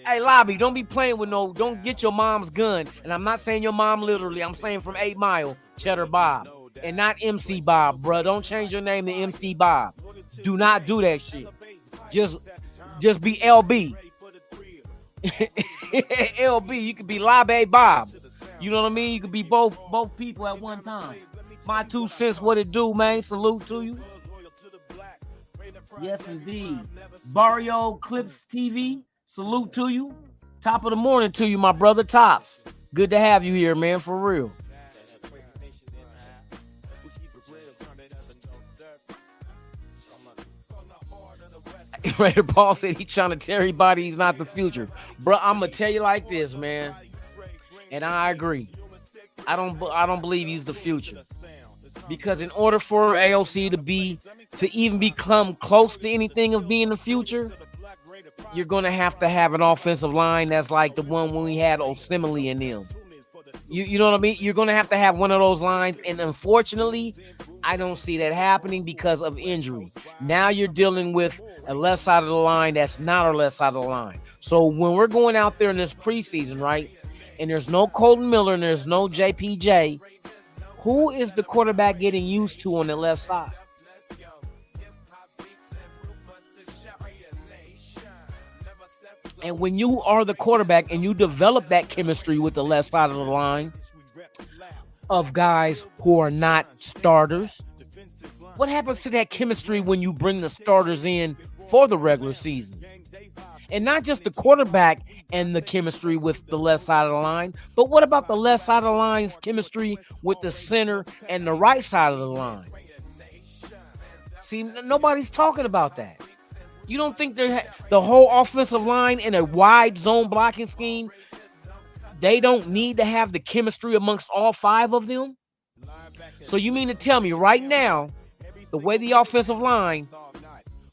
Hey, Lobby, don't be playing with don't get your mom's gun. And I'm not saying your mom literally. I'm saying from 8 Mile, Cheddar Bob. And not MC Bob, bro. Don't change your name to MC Bob. Do not do that shit. Just be LB. LB, you could be Labe Bob. You know what I mean? You could be both people at one time. My 2 cents, what it do, man? Salute to you. Yes, indeed. Barrio Clips TV, salute to you. Top of the morning to you, my brother Tops. Good to have you here, man, for real. Raider Paul said he trying to tell everybody he's not the future. Bro, I'm going to tell you like this, man. And I agree. I don't believe he's the future. Because in order for AOC to even become close to anything of being the future, you're going to have an offensive line that's like the one when we had Osemele and them. You know what I mean? You're going to have one of those lines. And unfortunately, I don't see that happening because of injury. Now you're dealing with a left side of the line that's not our left side of the line. So when we're going out there in this preseason, right, and there's no Colton Miller and there's no JPJ, who is the quarterback getting used to on the left side? And when you are the quarterback and you develop that chemistry with the left side of the line of guys who are not starters, what happens to that chemistry when you bring the starters in for the regular season? And not just the quarterback and the chemistry with the left side of the line, but what about the left side of the line's chemistry with the center and the right side of the line? See, nobody's talking about that. You don't think the whole offensive line in a wide zone blocking scheme, they don't need to have the chemistry amongst all 5 of them? So you mean to tell me right now, the way the offensive line,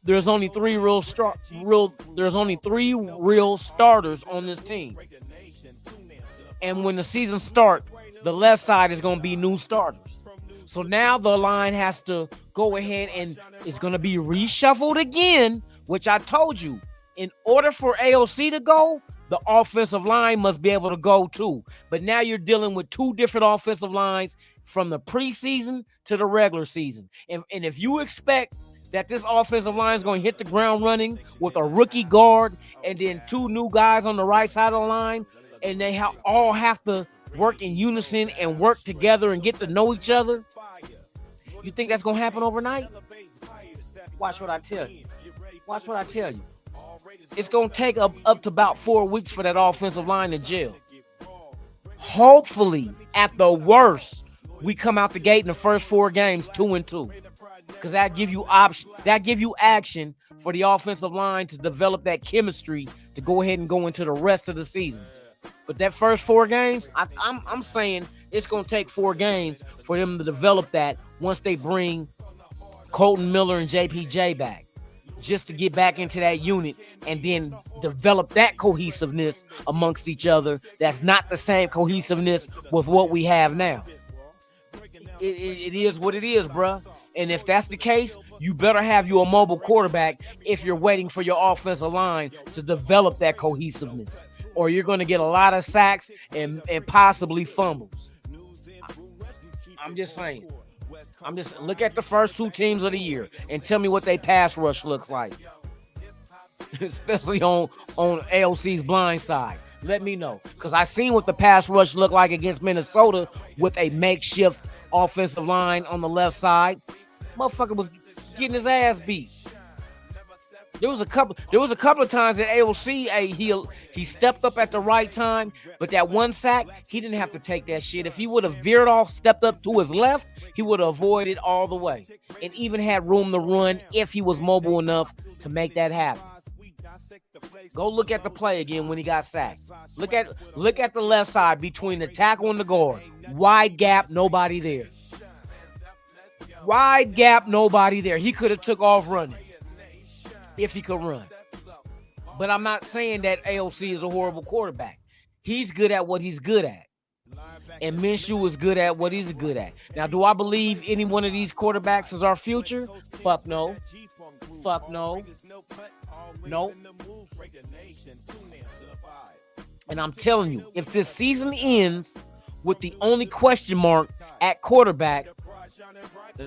there's only 3 real starters on this team. And when the season starts, the left side is going to be new starters. So now the line has to go ahead and it's going to be reshuffled again, which I told you, in order for AOC to go, the offensive line must be able to go too. But now you're dealing with 2 different offensive lines from the preseason to the regular season. And if you expect that this offensive line is going to hit the ground running with a rookie guard and then 2 new guys on the right side of the line, and they all have to work in unison and work together and get to know each other, you think that's going to happen overnight? Watch what I tell you. Watch what I tell you. It's going to take up to about 4 weeks for that offensive line to gel. Hopefully, at the worst, we come out the gate in the first 4 games 2-2. Because that give you action for the offensive line to develop that chemistry to go ahead and go into the rest of the season. But that first 4 games, I'm saying it's going to take 4 games for them to develop that once they bring Colton Miller and JPJ back, just to get back into that unit and then develop that cohesiveness amongst each other. That's not the same cohesiveness with what we have now. It is what it is, bruh. And if that's the case, you better have you a mobile quarterback if you're waiting for your offensive line to develop that cohesiveness, or you're going to get a lot of sacks and possibly fumbles. I'm just saying. Look at the first 2 teams of the year and tell me what they pass rush looks like, especially on AOC's blind side. Let me know, because I seen what the pass rush looked like against Minnesota with a makeshift offensive line on the left side. Motherfucker was getting his ass beat. There was a couple of times at AOC, he stepped up at the right time, but that one sack, he didn't have to take that shit. If he would have veered off, stepped up to his left, he would have avoided all the way, and even had room to run if he was mobile enough to make that happen. Go look at the play again when he got sacked. Look at the left side between the tackle and the guard. Wide gap, nobody there. Wide gap, nobody there. He could have took off running if he could run. But I'm not saying that AOC is a horrible quarterback. He's good at what he's good at. And Minshew is good at what he's good at. Now, do I believe any one of these quarterbacks is our future? Fuck no. Fuck no. Nope. And I'm telling you, if this season ends with the only question mark at quarterback,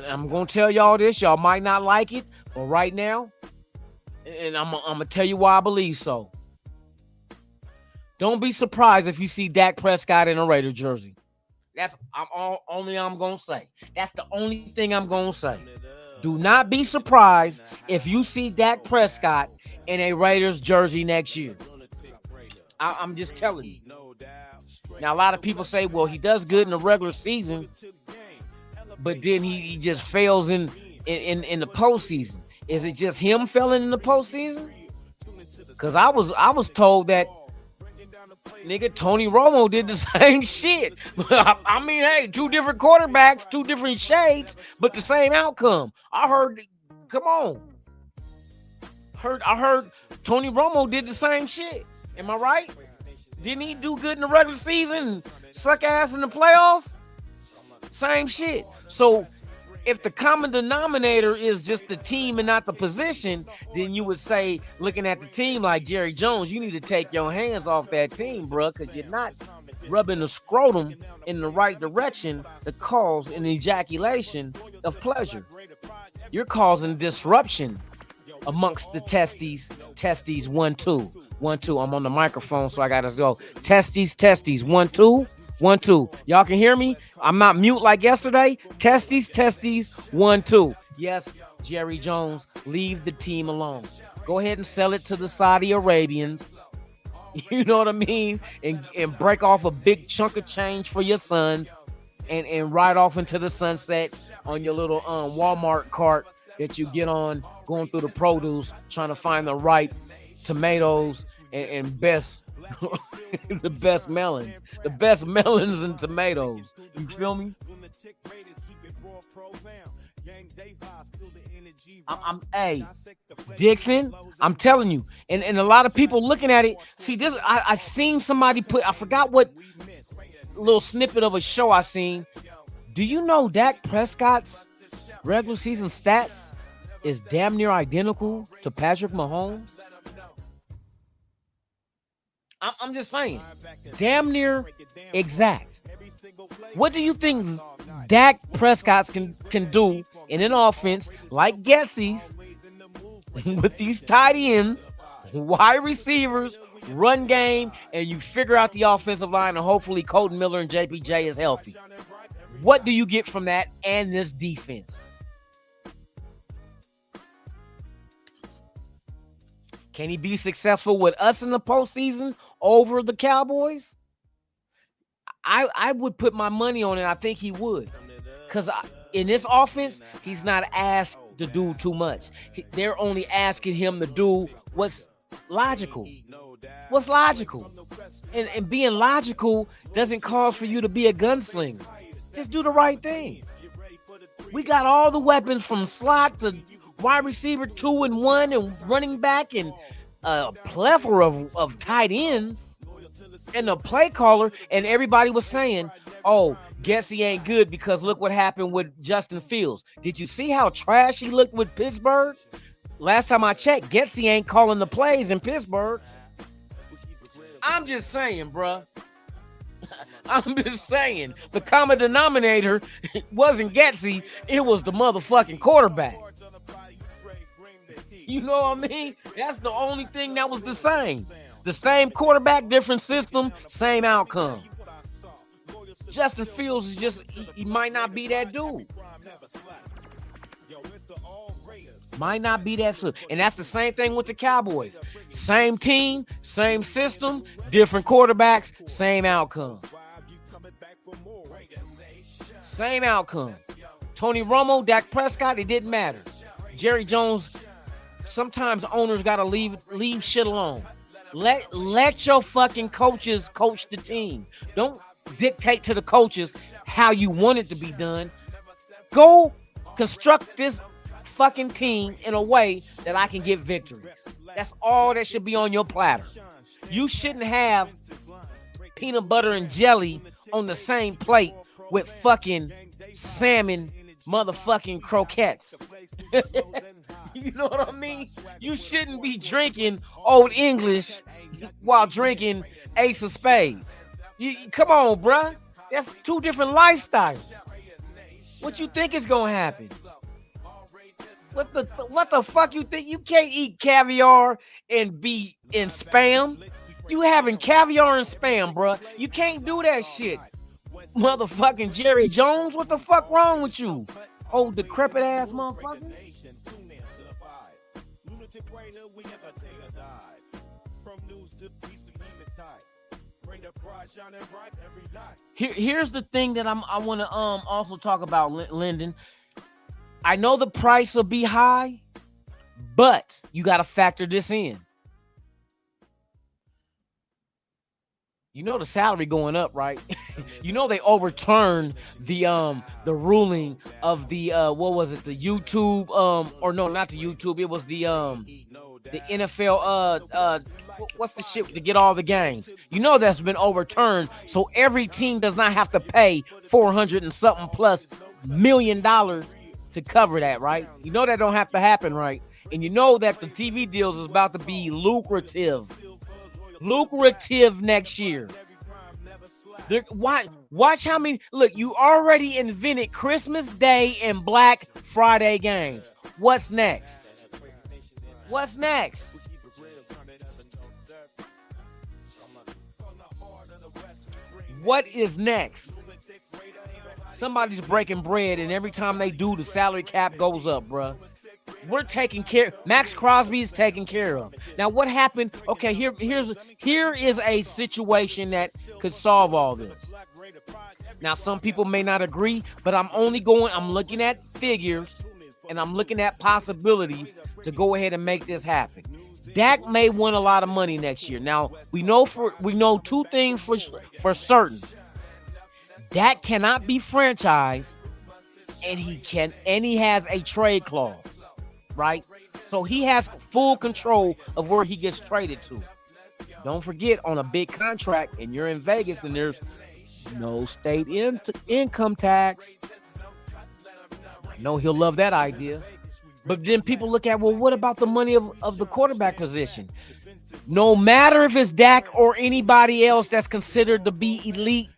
I'm going to tell y'all this. Y'all might not like it, but right now, and I'm going to tell you why I believe so. Don't be surprised if you see Dak Prescott in a Raider jersey. I'm going to say. That's the only thing I'm going to say. Do not be surprised if you see Dak Prescott in a Raiders jersey next year. I'm just telling you. Now, a lot of people say, well, he does good in the regular season, but then he just fails in the postseason. Is it just him failing in the postseason? Because I was told that nigga Tony Romo did the same shit. I mean, hey, two different quarterbacks, two different shades, but the same outcome. I heard Tony Romo did the same shit. Am I right? Didn't he do good in the regular season and suck ass in the playoffs? Same shit. So if the common denominator is just the team and not the position, then you would say, looking at the team like Jerry Jones, you need to take your hands off that team, bro, because you're not rubbing the scrotum in the right direction to cause an ejaculation of pleasure. You're causing disruption amongst the testes. 1 2 1 2. I'm on the microphone, so I gotta go. Testes 1 2 1 2. Y'all can hear me? I'm not mute like yesterday. Testes 1 2. Yes, Jerry Jones, leave the team alone. Go ahead and sell it to the Saudi Arabians. You know what I mean? And break off a big chunk of change for your sons and ride off into the sunset on your little Walmart cart that you get on going through the produce, trying to find the right tomatoes and best the best melons and tomatoes. You feel me? Hey, Dixon, I'm telling you, and a lot of people looking at it. See, this I seen somebody put, I forgot what little snippet of a show I seen. Do you know Dak Prescott's regular season stats is damn near identical to Patrick Mahomes? I'm just saying, damn near exact. What do you think Dak Prescott can do in an offense like Getsy's with these tight ends, wide receivers, run game, and you figure out the offensive line, and hopefully Colton Miller and JPJ is healthy? What do you get from that and this defense? Can he be successful with us in the postseason over the Cowboys? I would put my money on it. I think he would. Because in this offense, he's not asked to do too much. They're only asking him to do what's logical. What's logical? And being logical doesn't cause for you to be a gunslinger. Just do the right thing. We got all the weapons from slot to wide receiver 2 and 1 and running back and a plethora of tight ends and a play caller, and everybody was saying, oh, Getsy ain't good because look what happened with Justin Fields. Did you see how trash he looked with Pittsburgh? Last time I checked, Getsy ain't calling the plays in Pittsburgh. I'm just saying, bruh. I'm just saying. The common denominator wasn't Getsy, it was the motherfucking quarterback. You know what I mean? That's the only thing that was the same. The same quarterback, different system, same outcome. Justin Fields is just, he might not be that dude. Might not be that flip. And that's the same thing with the Cowboys. Same team, same system, different quarterbacks, same outcome. Same outcome. Tony Romo, Dak Prescott, it didn't matter. Jerry Jones, sometimes owners got to leave shit alone. Let your fucking coaches coach the team. Don't dictate to the coaches how you want it to be done. Go construct this fucking team in a way that I can get victories. That's all that should be on your platter. You shouldn't have peanut butter and jelly on the same plate with fucking salmon motherfucking croquettes. You know what I mean? You shouldn't be drinking Old English while drinking Ace of Spades. Come on, bruh. That's two different lifestyles. What you think is gonna happen? What the fuck you think? You can't eat caviar and be in Spam. You having caviar and Spam, bruh. You can't do that shit. Motherfucking Jerry Jones, what the fuck wrong with you? Oh, decrepit ass motherfucker. Here's the thing that I want to also talk about, Lyndon. I know the price will be high, but you got to factor this in. You know the salary going up, right? You know they overturned the ruling of the what was it? The YouTube or no, not the YouTube. It was the NFL what's the shit to get all the games? You know that's been overturned, so every team does not have to pay $400 and something plus million to cover that, right? You know that don't have to happen, right? And you know that the TV deals is about to be lucrative next year. Watch how many. Look, you already invented Christmas Day and Black Friday games. What's next? What is next? Somebody's breaking bread, and every time they do, the salary cap goes up, bruh. We're taking care. Max Crosby is taken care of. Now, what happened? Okay, here is a situation that could solve all this. Now, some people may not agree, but I'm looking at figures, and I'm looking at possibilities to go ahead and make this happen. Dak may win a lot of money next year. Now, we know two things for certain. Dak cannot be franchised, and he has a trade clause. Right? So he has full control of where he gets traded to. Don't forget, on a big contract and you're in Vegas, then there's no state income tax. I know he'll love that idea. But then people look at, well, what about the money of the quarterback position? No matter if it's Dak or anybody else that's considered to be elite,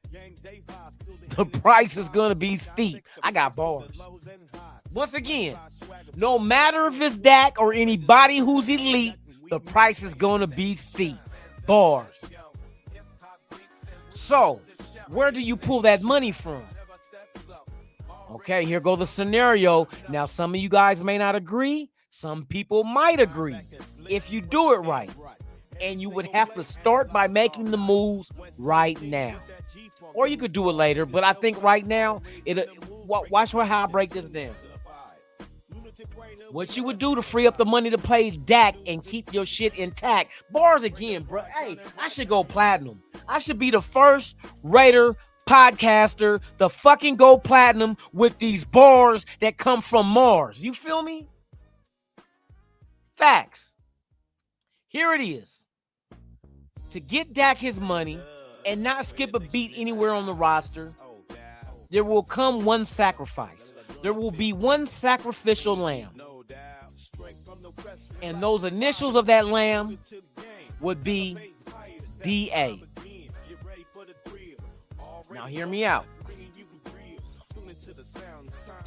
the price is going to be steep. I got bars. Once again, no matter if it's Dak or anybody who's elite, the price is going to be steep. Bars. So, where do you pull that money from? Okay, here go the scenario. Now, some of you guys may not agree. Some people might agree if you do it right. And you would have to start by making the moves right now. Or you could do it later, but I think right now, watch how I break this down. What you would do to free up the money to play Dak and keep your shit intact. Bars again, bro. Hey, I should go platinum. I should be the first Raider podcaster to fucking go platinum with these bars that come from Mars. You feel me? Facts. Here it is. To get Dak his money and not skip a beat anywhere on the roster, there will come one sacrifice. There will be one sacrificial lamb. And those initials of that lamb would be DA. Now hear me out.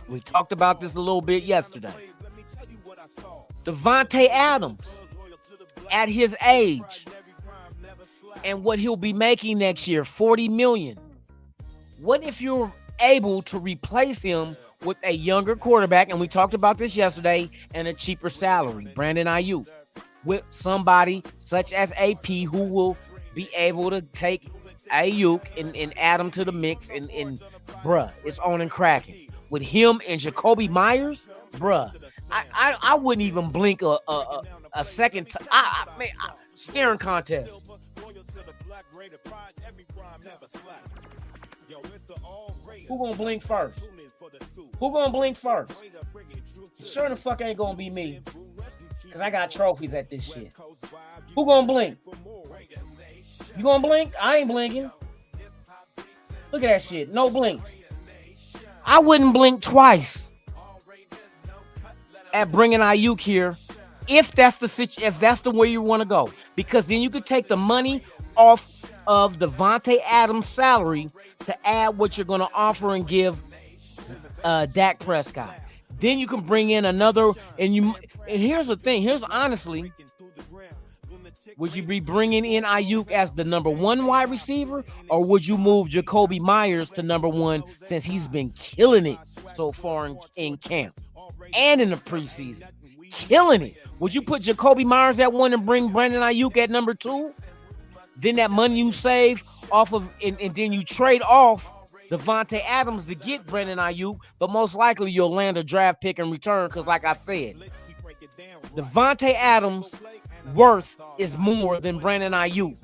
We talked about this a little bit yesterday. Devontae Adams, at his age, and what he'll be making next year, $40 million. What if you're able to replace him with a younger quarterback, and we talked about this yesterday, and a cheaper salary, Brandon Ayuk, with somebody such as AP who will be able to take Ayuk and add him to the mix, and bruh, it's on and cracking. With him and Jacoby Myers, bruh, I wouldn't even blink a second. Staring contest. Who gonna blink first? Who gonna blink first? Sure the fuck ain't gonna be me, cause I got trophies at this shit. Who gonna blink? You gonna blink? I ain't blinking. Look at that shit. No blinks. I wouldn't blink twice at bringing Ayuk here if that's the way you want to go, because then you could take the money off of Devontae Adams' salary to add what you're going to offer and give Dak Prescott. Then you can bring in another, and here's the thing. Here's honestly, would you be bringing in Ayuk as the number one wide receiver, or would you move Jacoby Myers to number one since he's been killing it so far in camp and in the preseason? Killing it. Would you put Jacoby Myers at one and bring Brandon Ayuk at number two? Then that money you save off of, and then you trade off Devontae Adams to get Brandon Ayuk, but most likely you'll land a draft pick in return because, like I said, Devontae Adams' worth is more than Brandon Ayuk.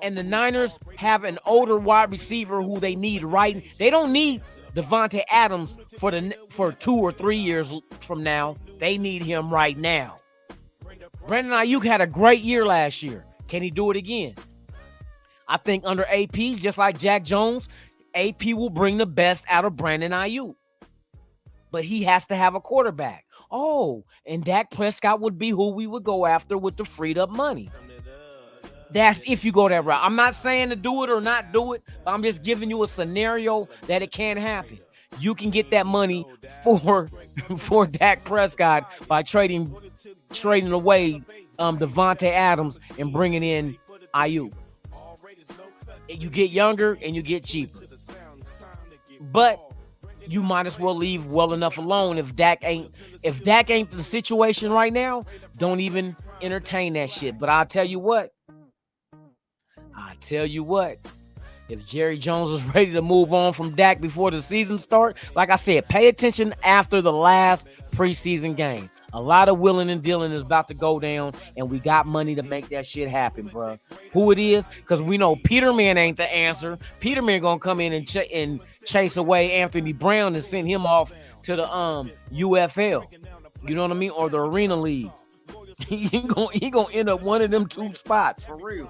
And the Niners have an older wide receiver who they need right. They don't need Devontae Adams for 2 or 3 years from now. They need him right now. Brandon Ayuk had a great year last year. Can he do it again? I think under AP, just like Jack Jones, AP will bring the best out of Brandon Ayuk. But he has to have a quarterback. Oh, and Dak Prescott would be who we would go after with the freed up money. That's if you go that route. I'm not saying to do it or not do it. I'm just giving you a scenario that it can happen. You can get that money for Dak Prescott by trading away Devontae Adams and bringing in Ayuk. You get younger and you get cheaper. But you might as well leave well enough alone. If Dak ain't the situation right now, don't even entertain that shit. But I'll tell you what. If Jerry Jones is ready to move on from Dak before the season starts, like I said, pay attention after the last preseason game. A lot of willing and dealing is about to go down, and we got money to make that shit happen, bro. Who it is, because we know Peterman ain't the answer. Peterman gonna come in and chase away Anthony Brown and send him off to the UFL. You know what I mean? Or the Arena League. he gonna end up one of them two spots, for real.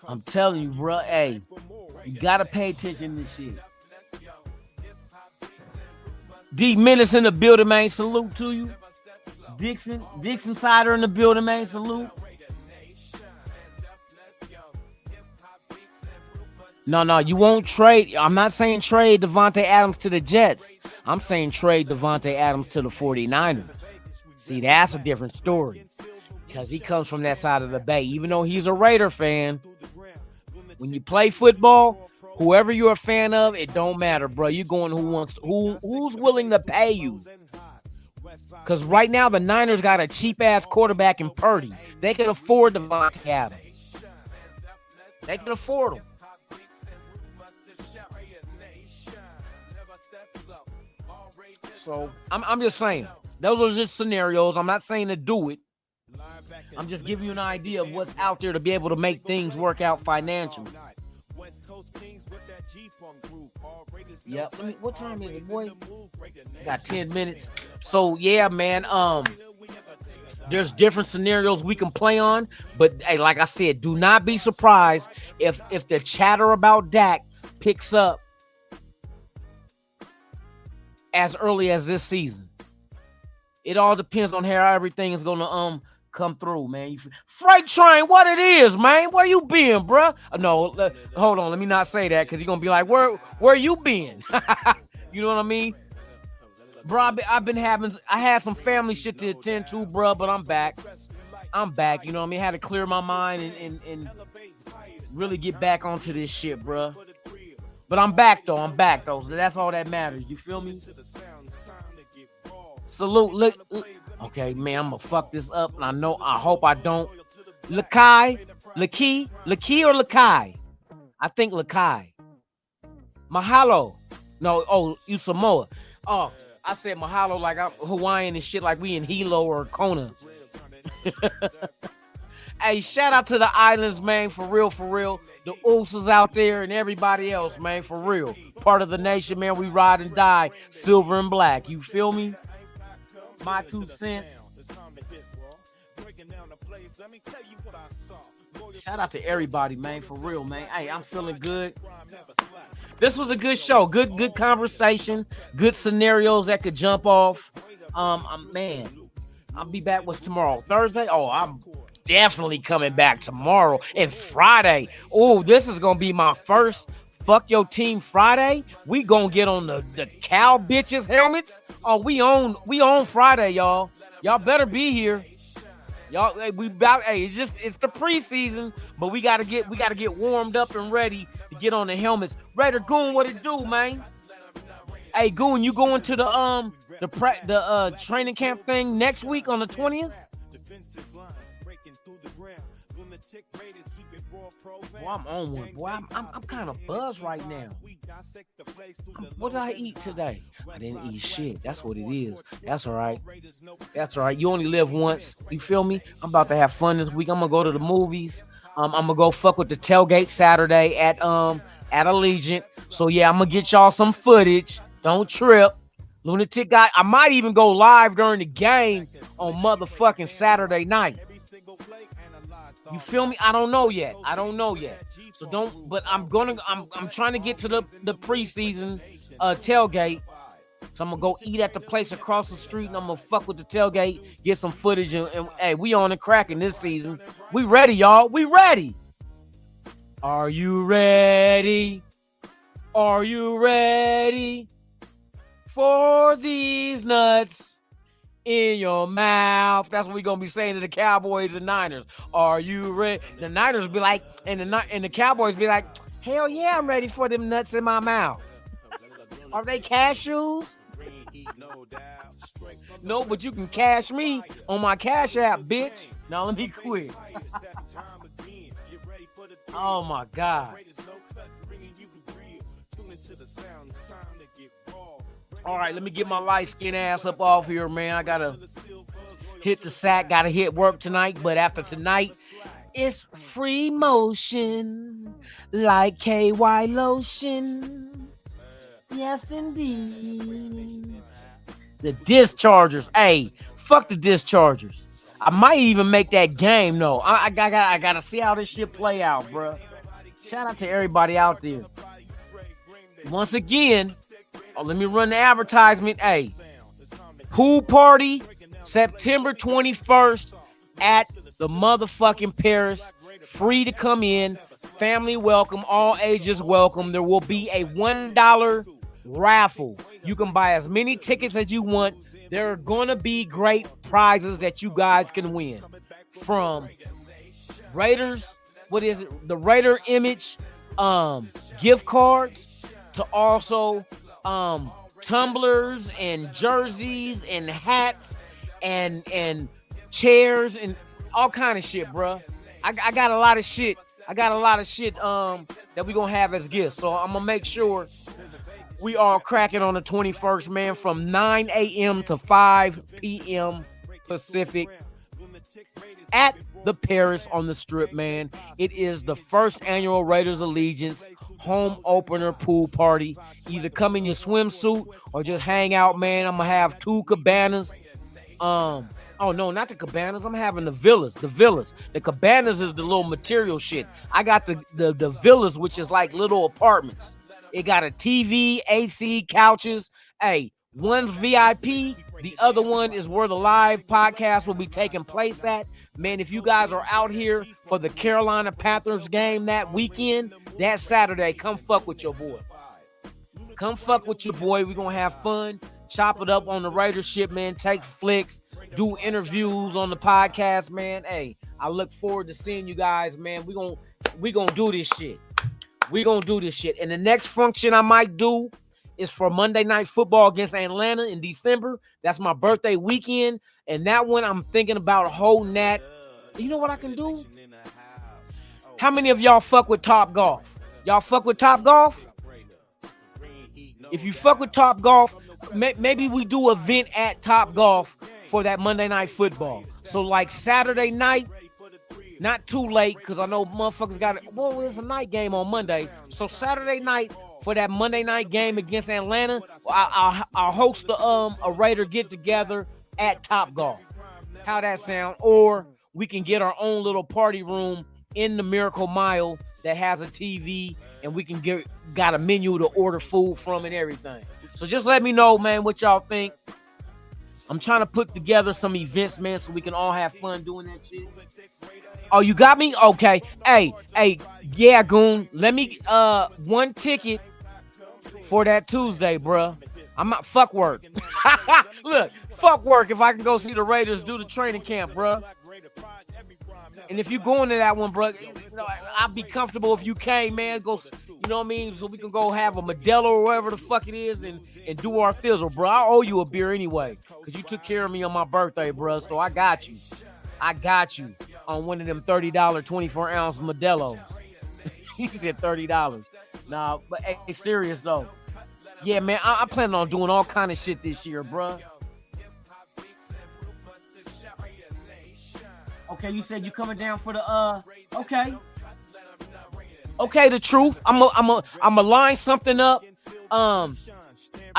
I'm telling you, bro. Hey, you gotta pay attention to this shit. D Menace in the building, man. Salute to you. Dixon Sider in the building, man. Salute. No, you won't trade. I'm not saying trade Devontae Adams to the Jets. I'm saying trade Devontae Adams to the 49ers. See, that's a different story. Because he comes from that side of the bay. Even though he's a Raider fan, when you play football, whoever you're a fan of, it don't matter, bro. You're going who's willing to pay you. Because right now, the Niners got a cheap-ass quarterback in Purdy. They can afford Devontae Adams. They can afford him. So, I'm just saying. Those are just scenarios. I'm not saying to do it. I'm just giving you an idea of what's out there to be able to make things work out financially. Yep. What time is it, boy? Got 10 minutes. So, yeah, man. There's different scenarios we can play on. But, hey, like I said, do not be surprised if the chatter about Dak picks up as early as this season. It all depends on how everything is going to come through, man. Freight train, what it is, man? Where you been, bro? No, hold on. Let me not say that because you're going to be like, where you been? You know what I mean? Bro, I had some family shit to attend to, bro, but I'm back. I'm back. You know what I mean? Had to clear my mind and really get back onto this shit, bruh. But I'm back though. So that's all that matters. You feel me? Salute. Look. Okay, man, I'm gonna fuck this up, and I hope I don't. Lakai or Lakai? I think Lakai. Mahalo. No, you Samoa. Oh, I said mahalo like I'm Hawaiian and shit, like we in Hilo or Kona. Hey, shout out to the islands, man, for real. The Oosas out there and everybody else, man, for real. Part of the nation, man. We ride and die, silver and black. You feel me? My 2 cents. Shout out to everybody, man, for real, man. Hey, I'm feeling good. This was a good show. Good conversation. Good scenarios that could jump off. Man, I'll be back. What's tomorrow? Thursday? Oh, I'm definitely coming back tomorrow and Friday. Oh, this is gonna be my first Fuck Your Team Friday. We gonna get on the cow bitches helmets. Oh, we on Friday, y'all. Y'all better be here. Y'all, it's the preseason, but we gotta get warmed up and ready to get on the helmets. Raider Goon, what it do, man? Hey, Goon, you going to the training camp thing next week on the 20th? Boy, I'm on one. Boy, I'm kind of buzzed right now. What did I eat today? I didn't eat shit. That's what it is. That's all right. You only live once. You feel me? I'm about to have fun this week. I'm gonna go to the movies. I'm gonna go fuck with the tailgate Saturday at Allegiant. So yeah, I'm gonna get y'all some footage. Don't trip. Lunatic guy. I might even go live during the game on motherfucking Saturday night. You feel me? I don't know yet. So don't. But I'm trying to get to the preseason tailgate. So I'm gonna go eat at the place across the street, and I'm gonna fuck with the tailgate, get some footage, and hey, we on the cracking this season. We ready, y'all. We ready. Are you ready? Are you ready for these nuts in your mouth? That's what we're gonna be saying to the Cowboys and Niners. Are you ready? The Niners be like, and the Cowboys be like, hell yeah, I'm ready for them nuts in my mouth. Are they cashews? No, but you can cash me on my Cash App, bitch. Now let me quit. Oh my God. All right, let me get my light skin ass up off here, man. I gotta hit the sack, gotta hit work tonight. But after tonight, it's free motion like KY lotion. Yes, indeed. The Dischargers. Hey, fuck the Dischargers. I might even make that game, though. I gotta see how this shit play out, bro. Shout out to everybody out there. Once again, let me run the advertisement. Hey, pool party, September 21st at the motherfucking Paris. Free to come in. Family welcome. All ages welcome. There will be a $1 raffle. You can buy as many tickets as you want. There are going to be great prizes that you guys can win. From Raiders, the Raider image gift cards to also tumblers and jerseys and hats and chairs and all kind of shit, bro. I got a lot of shit. That we gonna have as gifts. So I'm gonna make sure we all cracking on the 21st, man, from 9 a.m. to 5 p.m. Pacific at the Paris on the Strip, man. It is the first annual Raiders Allegiance home opener pool party. Either come in your swimsuit or just hang out, man. I'm gonna have 2 cabanas. Oh no, not the cabanas. I'm having the villas. The cabanas is the little material shit. I got the villas, which is like little apartments. It got a TV, AC, couches. Hey, one's VIP. The other one is where the live podcast will be taking place at. Man, if you guys are out here for the Carolina Panthers game that weekend, that Saturday, come fuck with your boy. We're going to have fun. Chop it up on the Raiders shit, man. Take flicks. do interviews on the podcast, man. Hey, I look forward to seeing you guys, man. We gonna do this shit. We gonna do this shit. And the next function I might do is for Monday Night Football against Atlanta in December. That's my birthday weekend. And that one, I'm thinking about holding that. You know what I can do? How many of y'all fuck with Top Golf? Y'all fuck with Top Golf? If you fuck with Top Golf, maybe we do an event at Top Golf for that Monday Night Football. So like Saturday night, not too late, because I know motherfuckers got it. Well, it's a night game on Monday. So Saturday night for that Monday night game against Atlanta, I'll host a Raider get together at Top Golf. How that sound? Or we can get our own little party room in the Miracle Mile that has a TV, and we can got a menu to order food from and everything. So just let me know, man, what y'all think. I'm trying to put together some events, man, so we can all have fun doing that shit. Oh, you got me? Okay. Hey, yeah, Goon. Let me one ticket for that Tuesday, bruh. I'm not fuck work. Look, fuck work if I can go see the Raiders do the training camp, bruh. And if you going to that one, bro, I'd be comfortable if you came, man. Go, you know what I mean? So we can go have a Modelo or whatever the fuck it is and do our fizzle, bro. I owe you a beer anyway, because you took care of me on my birthday, bro. So I got you. I got you on one of them $30 24-ounce Modelos. He said $30. Nah, but hey, serious though. Yeah, man, I'm planning on doing all kind of shit this year, bro. Okay, you said you coming down for the okay, the truth. I'm a line something up. I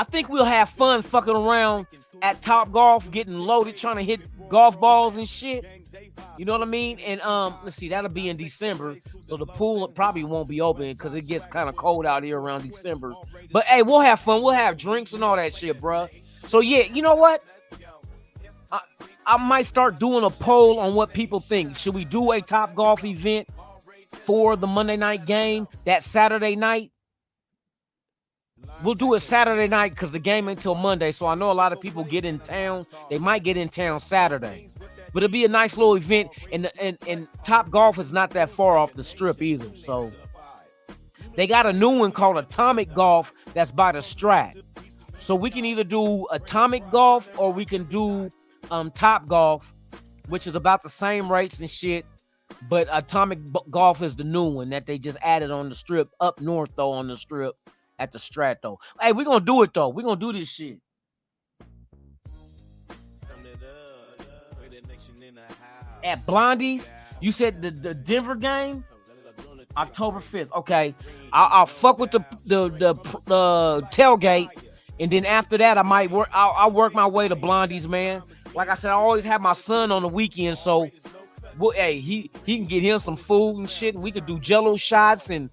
think we'll have fun fucking around at Top Golf, getting loaded, trying to hit golf balls and shit. You know what I mean? And let's see, that'll be in December. So the pool probably won't be open because it gets kind of cold out here around December. But hey, we'll have fun. We'll have drinks and all that shit, bro. So yeah, you know what? I might start doing a poll on what people think. Should we do a Top Golf event for the Monday night game that Saturday night? We'll do it Saturday night because the game ain't till Monday. So I know a lot of people get in town. They might get in town Saturday. But it'll be a nice little event. And Top Golf is not that far off the strip either. So they got a new one called Atomic Golf that's by the Strat. So we can either do Atomic Golf or we can do Top Golf, which is about the same rates and shit, but Atomic Golf is the new one that they just added on the strip up north though, on the strip at the Strat though. Hey, we're gonna do it though. We're gonna do this shit. At Blondie's, you said the Denver game, October 5th. Okay, I'll fuck with the tailgate, and then after that I might work. I'll work my way to Blondie's, man. Like I said, I always have my son on the weekend, so hey, he can get him some food and shit, and we could do Jello shots, and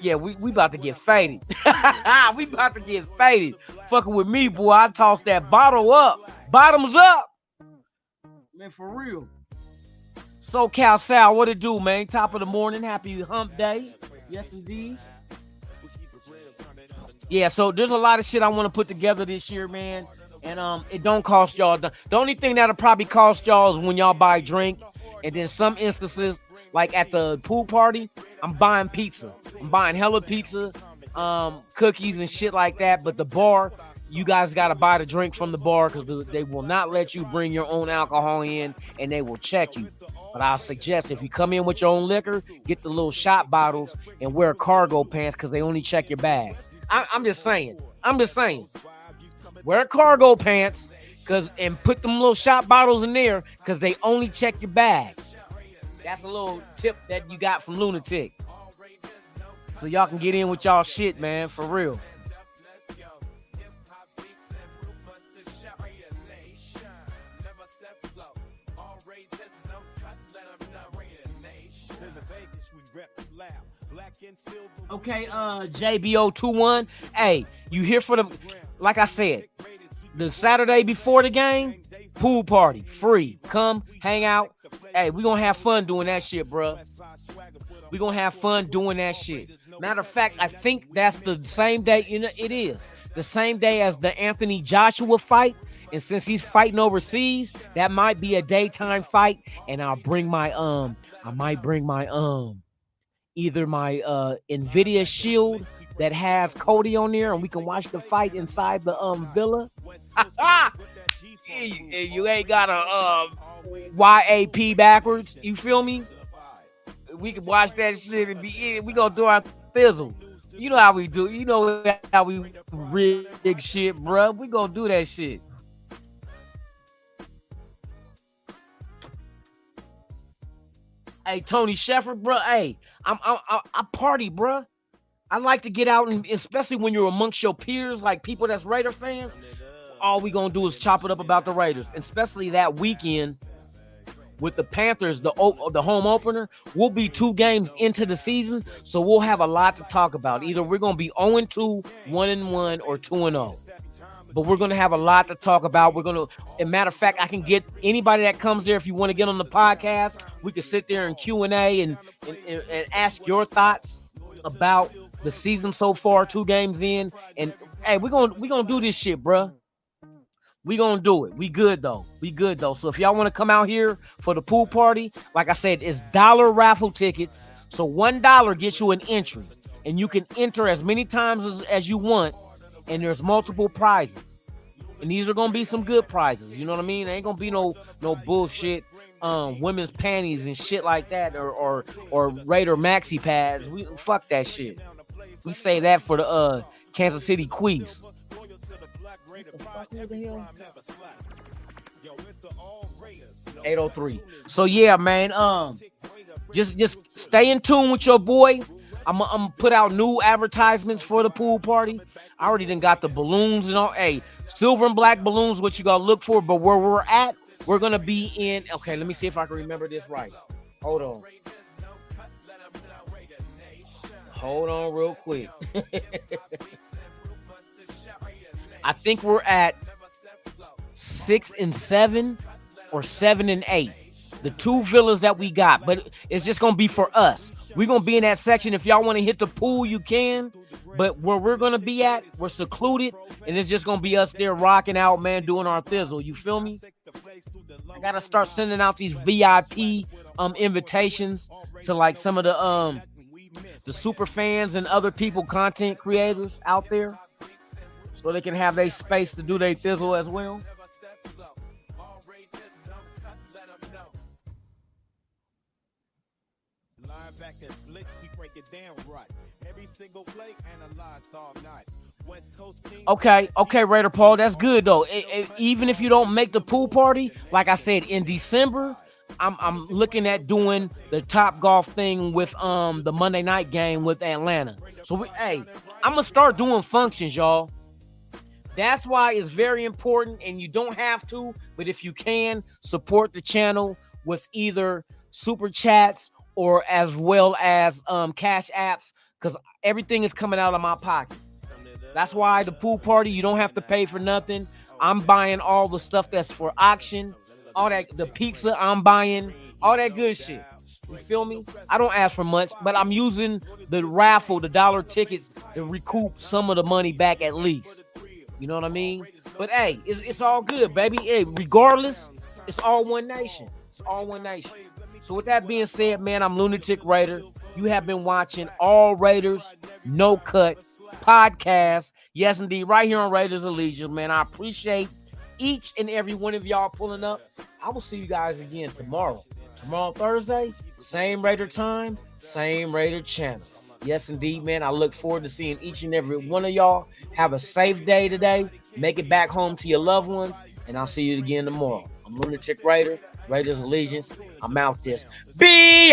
yeah, we about to get faded. We about to get faded. Fucking with me, boy. I toss that bottle up, bottoms up, man, for real. SoCal Sal, what it do, man? Top of the morning, happy hump day. Yes, indeed. Yeah, so there's a lot of shit I want to put together this year, man. And it don't cost y'all. The only thing that'll probably cost y'all is when y'all buy drink. And then some instances, like at the pool party, I'm buying pizza. I'm buying hella pizza, cookies and shit like that. But the bar, you guys got to buy the drink from the bar because they will not let you bring your own alcohol in, and they will check you. But I suggest if you come in with your own liquor, get the little shot bottles and wear cargo pants because they only check your bags. I'm just saying. Wear cargo pants and put them little shot bottles in there because they only check your bags. That's a little tip that you got from Lunatic. So y'all can get in with y'all shit, man, for real. Okay, JBO21. Hey, you here for the, like I said, the Saturday before the game, pool party, free. Come, hang out. Hey, we gonna have fun doing that shit, bro. We gonna have fun doing that shit. Matter of fact, I think that's the same day, you know, it is. The same day as the Anthony Joshua fight. And since he's fighting overseas, that might be a daytime fight. And I might bring my either my NVIDIA Shield that has Cody on there, and we can watch the fight inside the villa. You ain't got a YAP backwards. You feel me? We can watch that shit and we gonna do our thizzle. You know how we do. You know how we rig shit, bro. We gonna do that shit. Hey, Tony Shepard, bro. Hey, I party, bro. I like to get out, and especially when you're amongst your peers, like people that's Raider fans. All we gonna do is chop it up about the Raiders, and especially that weekend with the Panthers, the home opener. We'll be 2 games into the season, so we'll have a lot to talk about. Either we're gonna be 0-2, 1-1, or 2-0. But we're gonna have a lot to talk about. As a matter of fact, I can get anybody that comes there. If you want to get on the podcast, we can sit there and Q&A and ask your thoughts about the season so far, 2 games in. And hey, we're gonna do this shit, bro. We gonna do it. We good though. So if y'all want to come out here for the pool party, like I said, it's dollar raffle tickets. So $1 gets you an entry, and you can enter as many times as you want. And there's multiple prizes, and these are gonna be some good prizes. You know what I mean? It ain't gonna be no bullshit, women's panties and shit like that, or Raider maxi pads. We fuck that shit. We say that for the Kansas City Queefs. What the fuck, who the hell? 803. So yeah, man. Just stay in tune with your boy. I'm gonna put out new advertisements for the pool party. I already done got the balloons and all. Hey, silver and black balloons, what you gotta look for. But where we're at, we're gonna be in. Okay, let me see if I can remember this right. Hold on real quick. I think we're at 6 and 7 or 7 and 8. The 2 villas that we got, but it's just gonna be for us. We're gonna be in that section. If y'all want to hit the pool, you can. But where we're gonna be at, we're secluded, and it's just gonna be us there rocking out, man, doing our thizzle. You feel me? I gotta start sending out these VIP invitations to like some of the super fans and other people, content creators out there, so they can have their space to do their thizzle as well. Okay, Raider Paul, that's good though. Even if you don't make the pool party, like I said, in December, I'm looking at doing the Top Golf thing with the Monday night game with Atlanta. So I'm gonna start doing functions, y'all. That's why it's very important, and you don't have to, but if you can, support the channel with either super chats or as well as cash apps, because everything is coming out of my pocket. That's why the pool party, you don't have to pay for nothing. I'm buying all the stuff that's for auction, all that, the pizza I'm buying, all that good shit. You feel me? I don't ask for much, but I'm using the raffle, the dollar tickets, to recoup some of the money back at least. You know what I mean? But hey, it's all good, baby. Hey, regardless, it's all one nation. It's all one nation. So with that being said, man, I'm Lunatic Raider. You have been watching All Raiders No Kut podcast. Yes, indeed, right here on Raiders Allegiance, man. I appreciate each and every one of y'all pulling up. I will see you guys again tomorrow. Tomorrow, Thursday, same Raider time, same Raider channel. Yes, indeed, man. I look forward to seeing each and every one of y'all. Have a safe day today. Make it back home to your loved ones, and I'll see you again tomorrow. I'm Lunatic Raider, Raiders Allegiance. I'm out this bitch.